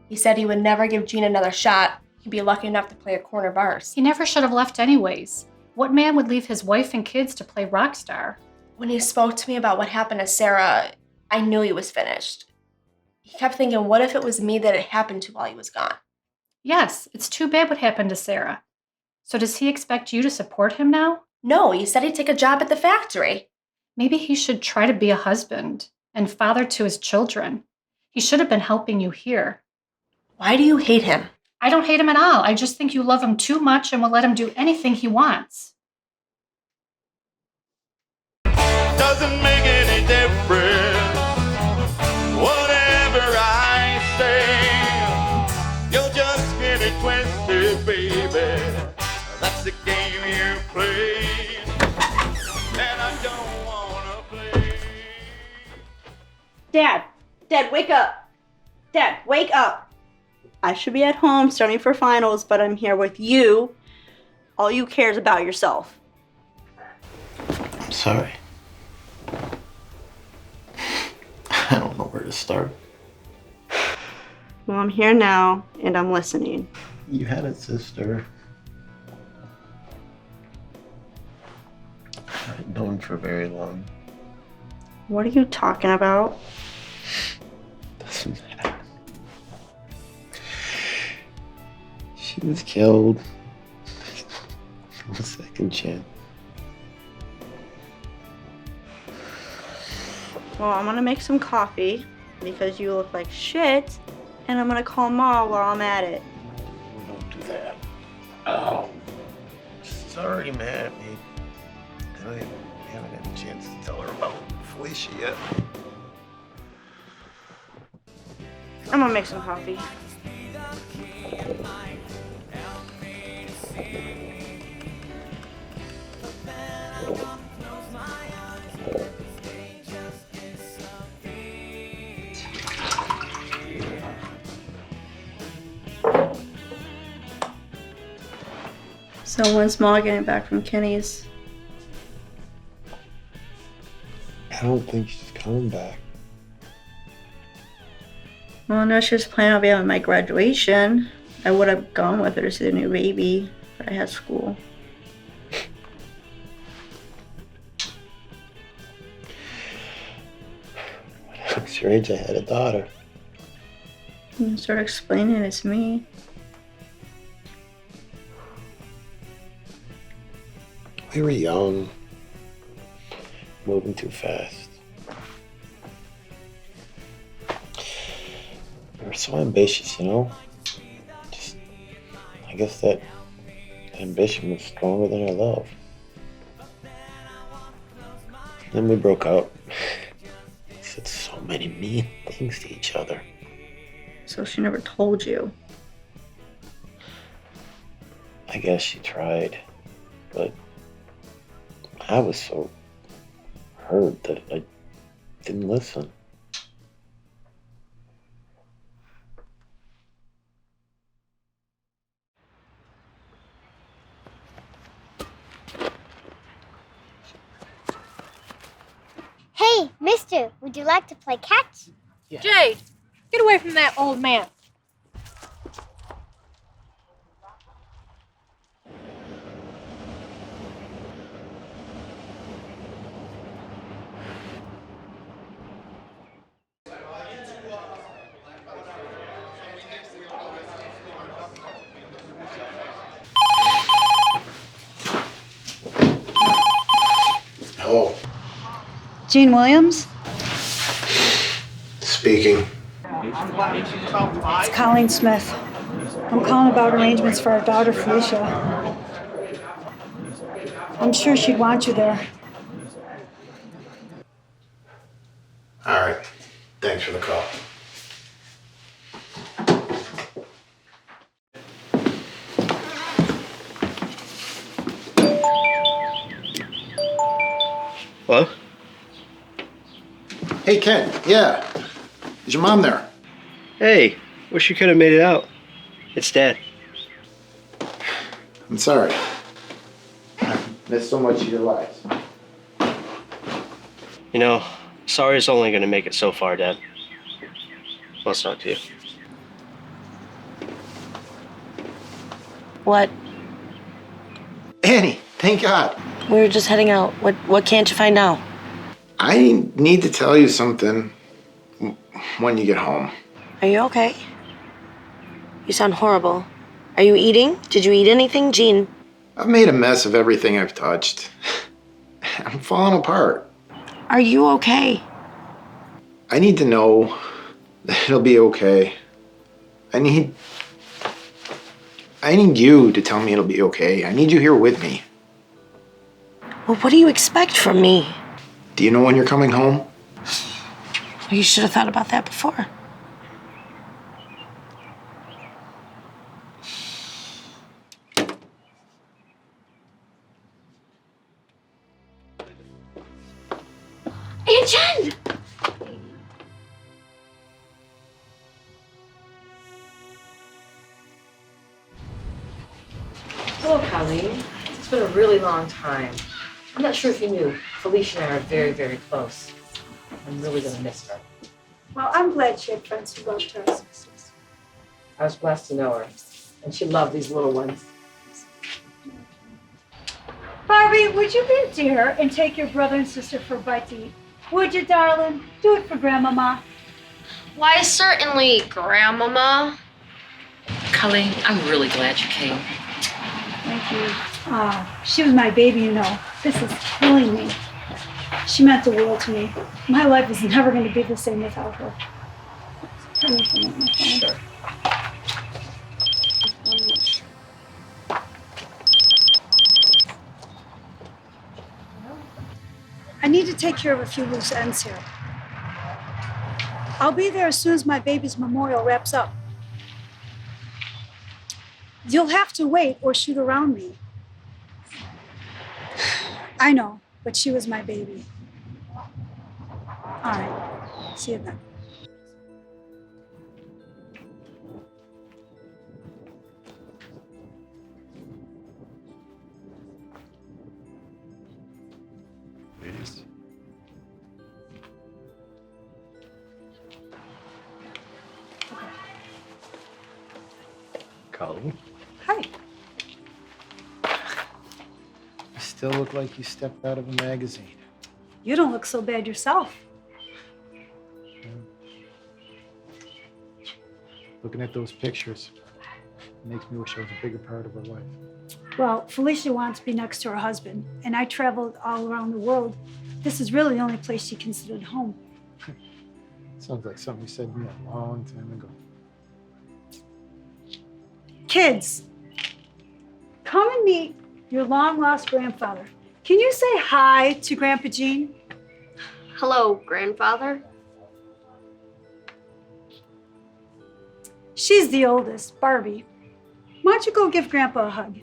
He said he would never give Gene another shot. He'd be lucky enough to play a corner bars. He never should have left anyways. What man would leave his wife and kids to play rock star? When he spoke to me about what happened to Sarah, I knew he was finished. He kept thinking, what if it was me that it happened to while he was gone? Yes, it's too bad what happened to Sarah. So does he expect you to support him now? No, he said he'd take a job at the factory. Maybe he should try to be a husband and father to his children. He should have been helping you here. Why do you hate him? I don't hate him at all. I just think you love him too much and will let him do anything he wants. Doesn't make any difference. Whatever I say, you'll just get it twisted, baby. That's the game you play, and I don't wanna play. Dad, wake up. Dad, wake up. I should be at home studying for finals, but I'm here with you. All you care is about yourself. I'm sorry. I don't know where to start. Well, I'm here now, and I'm listening. You had a sister. I'd known for very long. What are you talking about? Doesn't matter. She was killed. A second chance. Well, I'm gonna make some coffee because you look like shit, and I'm gonna call Ma while I'm at it. Don't do that. Oh. She's already mad at me. I haven't had a chance to tell her about Felicia yet. I'm gonna make some coffee. So when's Ma getting back from Kenny's? I don't think she's coming back. Well, no, she was planning on being at my graduation. I would have gone with her to see the new baby, but I had school. When I was your age, I had a daughter. You start explaining it to me. We were young, moving too fast. We were so ambitious, you know? I guess that ambition was stronger than our love. Then we broke up. We said so many mean things to each other. So she never told you. I guess she tried, but I was so hurt that I didn't listen. Hey, mister, would you like to play catch? Jade, get away from that old man. Hello. Gene Williams? Speaking. It's Colleen Smith. I'm calling about arrangements for our daughter, Felicia. I'm sure she'd want you there. All right. Thanks for the call. Hello? Hey, Ken. Yeah. Is your mom there? Hey, wish you could have made it out. It's Dad. I'm sorry. I missed so much of your lives. You know, sorry is only gonna make it so far, Dad. Let's talk to you. What? Annie, thank God. We were just heading out. What can't you find out? I need to tell you something when you get home. Are you okay? You sound horrible. Are you eating? Did you eat anything, Gene? I've made a mess of everything I've touched. I'm falling apart. Are you okay? I need to know that it'll be okay. I need you to tell me it'll be okay. I need you here with me. Well, what do you expect from me? Do you know when you're coming home? Well, you should have thought about that before. Aunt Jen! Hello, Colleen. It's been a really long time. I'm not sure if you knew, Felicia and I are very, very close. I'm really going to miss her. Well, I'm glad she had friends who loved her. I was blessed to know her, and she loved these little ones. Barbie, would you be a dear and take your brother and sister for a bite to eat? Would you, darling? Do it for Grandmama. Why, certainly, Grandmama. Colleen, I'm really glad you came. Thank you. She was my baby, you know. This is killing me. She meant the world to me. My life is never going to be the same without her. Turn this on my phone. Sure. I need to take care of a few loose ends here. I'll be there as soon as my baby's memorial wraps up. You'll have to wait or shoot around me. I know, but she was my baby. All right, see you then. Ladies. Colleen, Hi. you still look like you stepped out of a magazine. You don't look so bad yourself. Looking at those pictures makes me wish I was a bigger part of her life. Well, Felicia wants to be next to her husband, and I traveled all around the world. This is really the only place she considered home. Sounds like something you said to me a long time ago. Kids, come and meet your long-lost grandfather. Can you say hi to Grandpa Gene? Hello, Grandfather. She's the oldest, Barbie. Why don't you go give Grandpa a hug?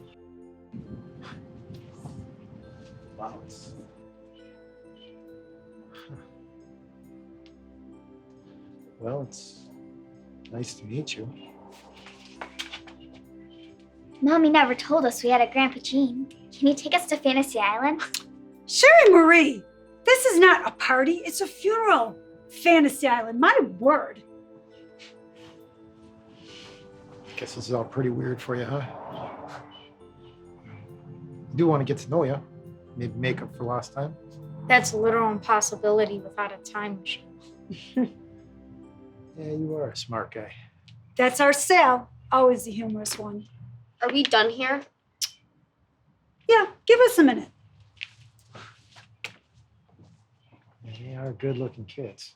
Wow. Well, it's nice to meet you. Mommy never told us we had a Grandpa Gene. Can you take us to Fantasy Island? Sherry Marie, this is not a party, it's a funeral. Fantasy Island, my word. Guess this is all pretty weird for you, huh? I do want to get to know you. Maybe make up for last time. That's a literal impossibility without a time machine. Yeah, you are a smart guy. That's our Sal, always the humorous one. Are we done here? Yeah, give us a minute. Yeah, they are good-looking kids.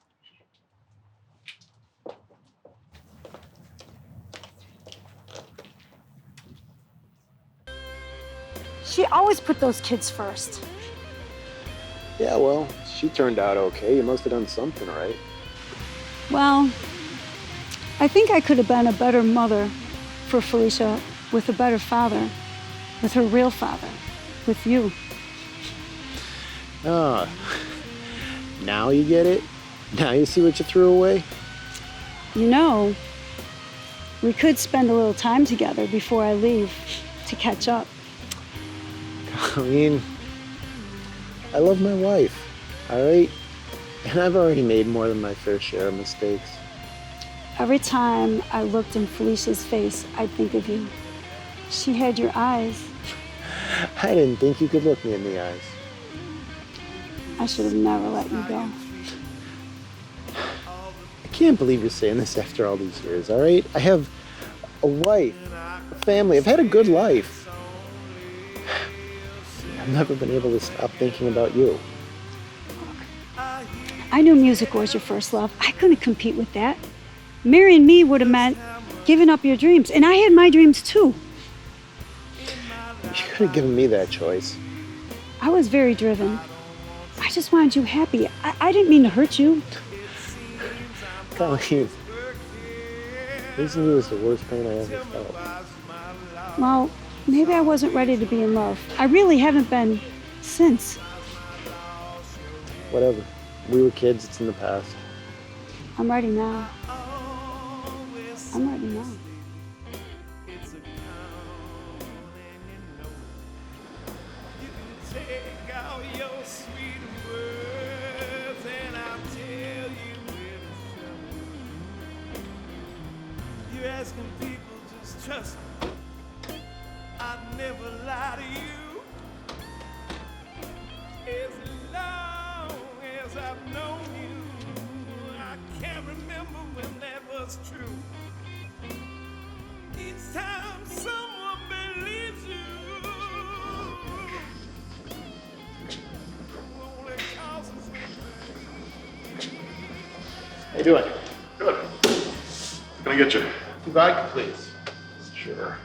She always put those kids first. Yeah, well, she turned out okay. You must have done something right. Well, I think I could have been a better mother for Felicia with a better father, with her real father, with you. Ah, now you get it? Now you see what you threw away? You know, we could spend a little time together before I leave to catch up. I mean, I love my wife, all right? And I've already made more than my fair share of mistakes. Every time I looked in Felicia's face, I'd think of you. She had your eyes. I didn't think you could look me in the eyes. I should have never let you go. I can't believe you're saying this after all these years, all right? I have a wife, a family. I've had a good life. I've never been able to stop thinking about you. I knew music was your first love. I couldn't compete with that. Marrying me would have meant giving up your dreams. And I had my dreams too. You could have given me that choice. I was very driven. I just wanted you happy. I didn't mean to hurt you. Colleen, losing you was the worst pain I ever felt. Well, maybe I wasn't ready to be in love. I really haven't been since. Whatever. We were kids, it's in the past. I'm ready now. I'm ready now. asking people just trust me. I'd never lie to you. As long as I've known you, I can't remember when that was true. Each time someone believes you, only causes me. How you doing? Good. Can I get you? 2 vodka, please. Sure.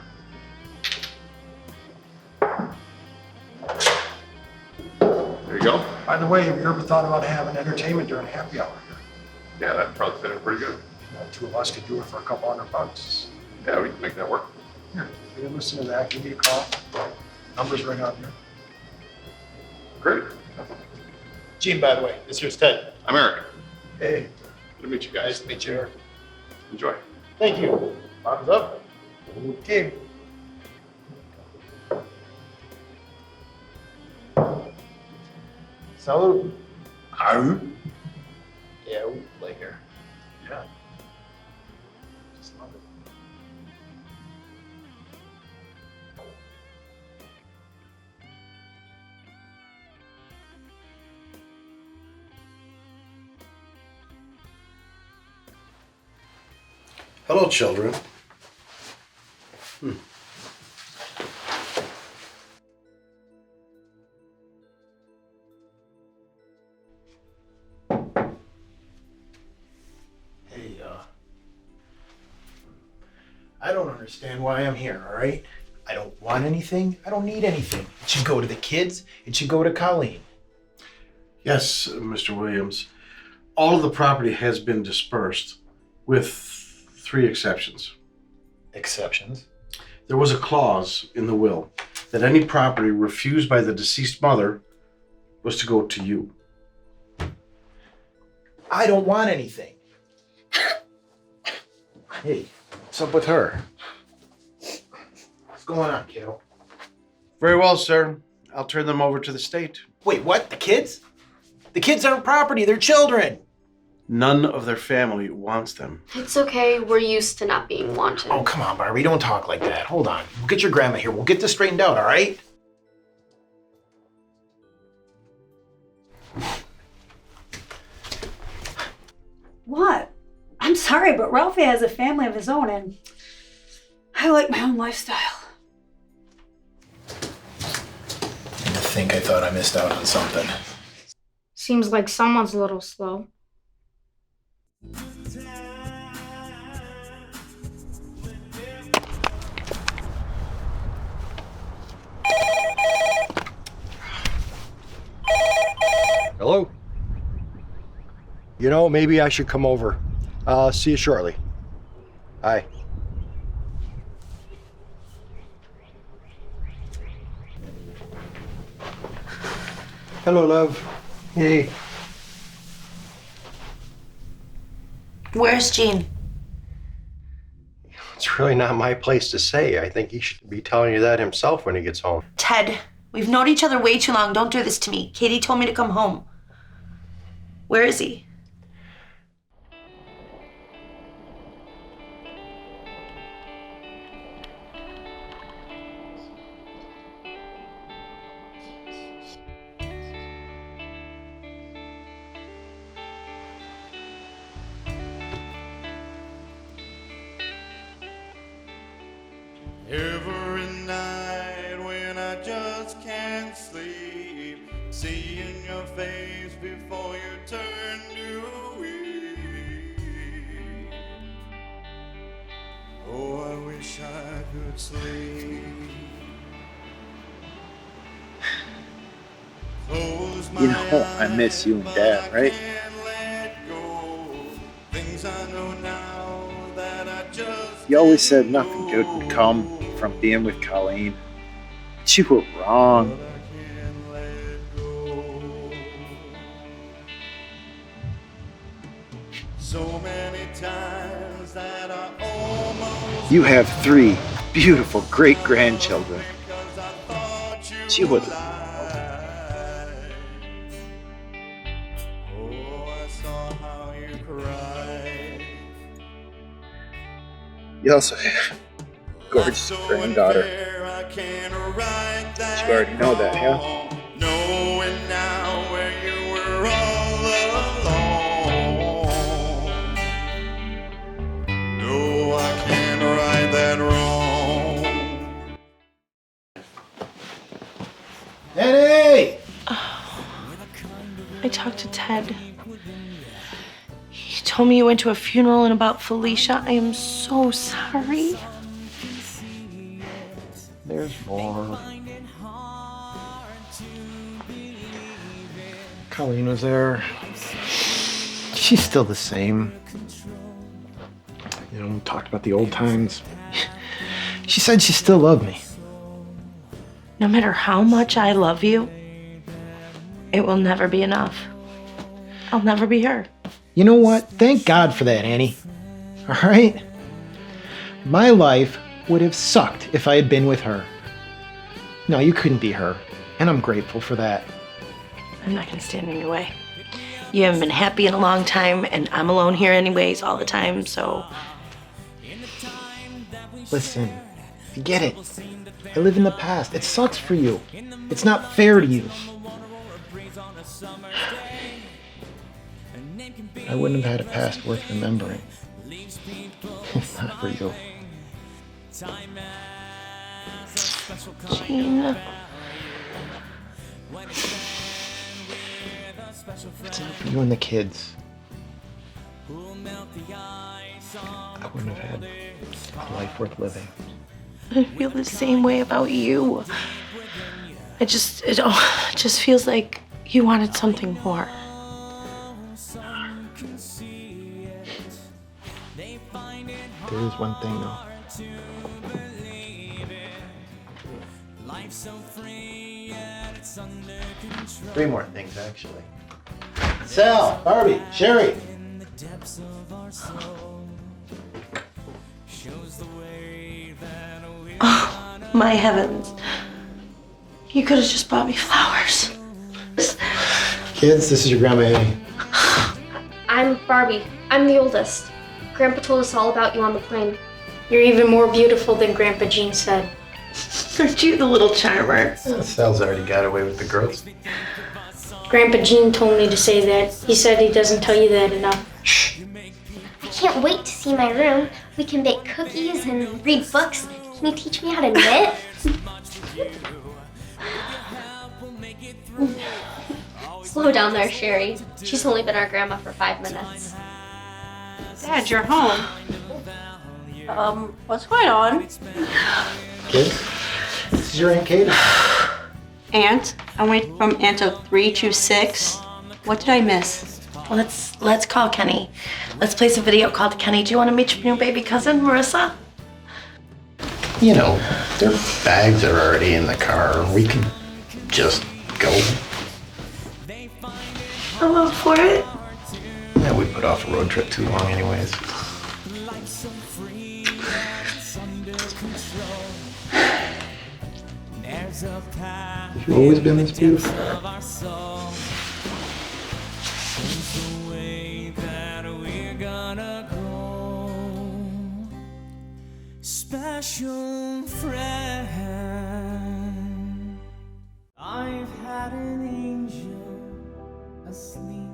There you go. By the way, have you ever thought about having entertainment during happy hour here? Yeah, that probably fit in pretty good. The 2 of us could do it for a couple $100. Yeah, we can make that work. Here, you listen to that, give me a call. Numbers right out here. Great. Gene, by the way, this here's Ted. I'm Eric. Hey. Good to meet you guys. Nice to meet you. Enjoy. Thank you. Thumbs up. Okay. Salud. How? Yeah, later. Yeah. Just love it. Hello, children. Hey, I don't understand why I'm here, all right? I don't want anything. I don't need anything. It should go to the kids. It should go to Colleen. Yes, Mr. Williams. All of the property has been dispersed, with 3 exceptions. Exceptions? There was a clause in the will that any property refused by the deceased mother was to go to you. I don't want anything. Hey, what's up with her? What's going on, kiddo? Very well, sir. I'll turn them over to the state. Wait, what? The kids? The kids aren't property, they're children. None of their family wants them. It's okay. We're used to not being wanted. Oh, come on, Barbie. Don't talk like that. Hold on. We'll get your grandma here. We'll get this straightened out, all right? What? I'm sorry, but Ralphie has a family of his own, and I like my own lifestyle. And to think I thought I missed out on something. Seems like someone's a little slow. Hello? You know, maybe I should come over. I'll see you shortly. Bye. Hello, love. Hey. Where's Gene? It's really not my place to say. I think he should be telling you that himself when he gets home. Ted, we've known each other way too long. Don't do this to me. Katie told me to come home. Where is he? Every night when I just can't sleep, seeing your face before you turn to weep. Oh, I wish I could sleep. Close my You know, I miss you and Dad, right? things I know now that I just You always said nothing good would come from being with Colleen. But you were wrong. so many times that I almost You have 3 beautiful great-grandchildren. She would You also have a gorgeous granddaughter. You already know that, yeah? Knowing now where you were all alone. No, I can't right that wrong. Hey! I talked to Ted. He told me you went to a funeral and about Felicia. I am so sorry. There's more. Colleen was there. She's still the same. You know, talked about the old times. She said she still loved me. No matter how much I love you, it will never be enough. I'll never be her. You know what? Thank God for that, Annie. All right? My life would have sucked if I had been with her. No, you couldn't be her, and I'm grateful for that. I'm not gonna stand in your way. You haven't been happy in a long time, and I'm alone here anyways all the time, so... Listen, I get it. I live in the past. It sucks for you. It's not fair to you. I wouldn't have had a past worth remembering. Not for you. Gene. It's not for you and the kids. I wouldn't have had a life worth living. I feel the same way about you. It just feels like you wanted something more. There is one thing though. 3 more things actually. Sal, Barbie, Sherry. Oh, my heavens. You could have just bought me flowers. Kids, this is your Grandma Annie. I'm Barbie. I'm the oldest. Grandpa told us all about you on the plane. You're even more beautiful than Grandpa Gene said. Aren't you the little charmer? Sal's already got away with the girls. Grandpa Gene told me to say that. He said he doesn't tell you that enough. I can't wait to see my room. We can bake cookies and read books. Can you teach me how to knit? Slow down there, Sherry. She's only been our grandma for 5 minutes. Dad, you're home. What's going on? Kids, this is your Aunt Katie. Aunt? I went from Aunt of 326. What did I miss? Let's call Kenny. Let's place a video call to Kenny. Do you want to meet your new baby cousin, Marissa? You know, their bags are already in the car. We can just go. I'm up for it. Yeah, we put off a road trip too long anyways. You've always been this beautiful. Special friend, I've had an angel asleep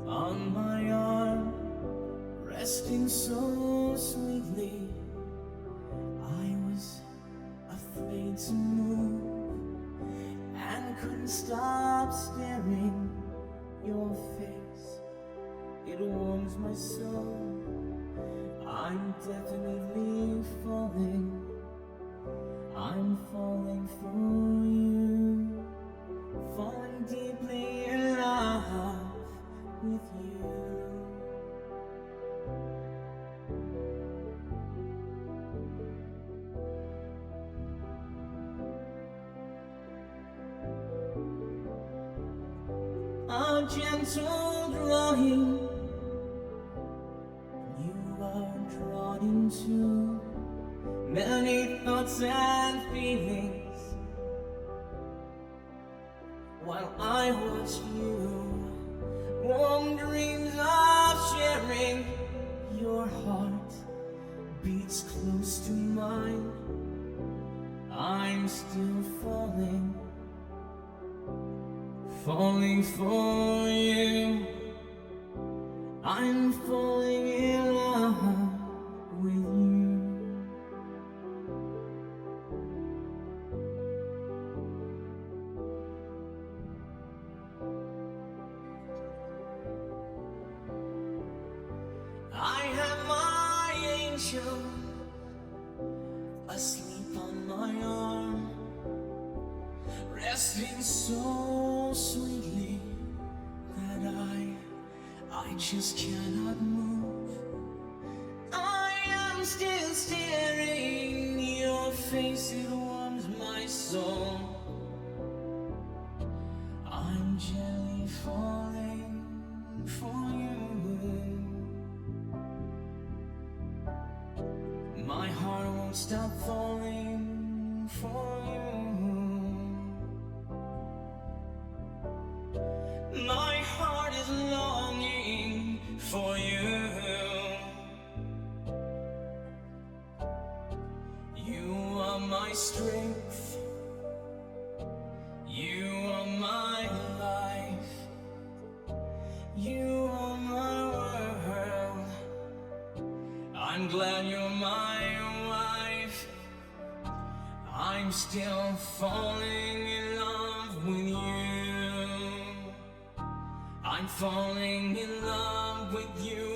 on my arm, resting so sweetly. I was afraid to move and couldn't stop staring. Your face, it warms my soul. I'm definitely falling. I'm falling for you. Falling deeply in love with you. A gentle drawing. You are drawn into many thoughts and feelings, while I watch you, warm dreams of sharing your heart beats close to mine. I'm still falling, falling for you. I'm falling in love with you. I have my angel asleep on my arm, resting so sweetly that I just cannot move. I am still staring your face, it warms my soul. I'm gently falling for you. My heart won't stop falling for you. My heart is longing for you. You are my strength. You are my life. You are my world. I'm glad you're my wife. I'm still falling in love with you. I'm falling in love with you.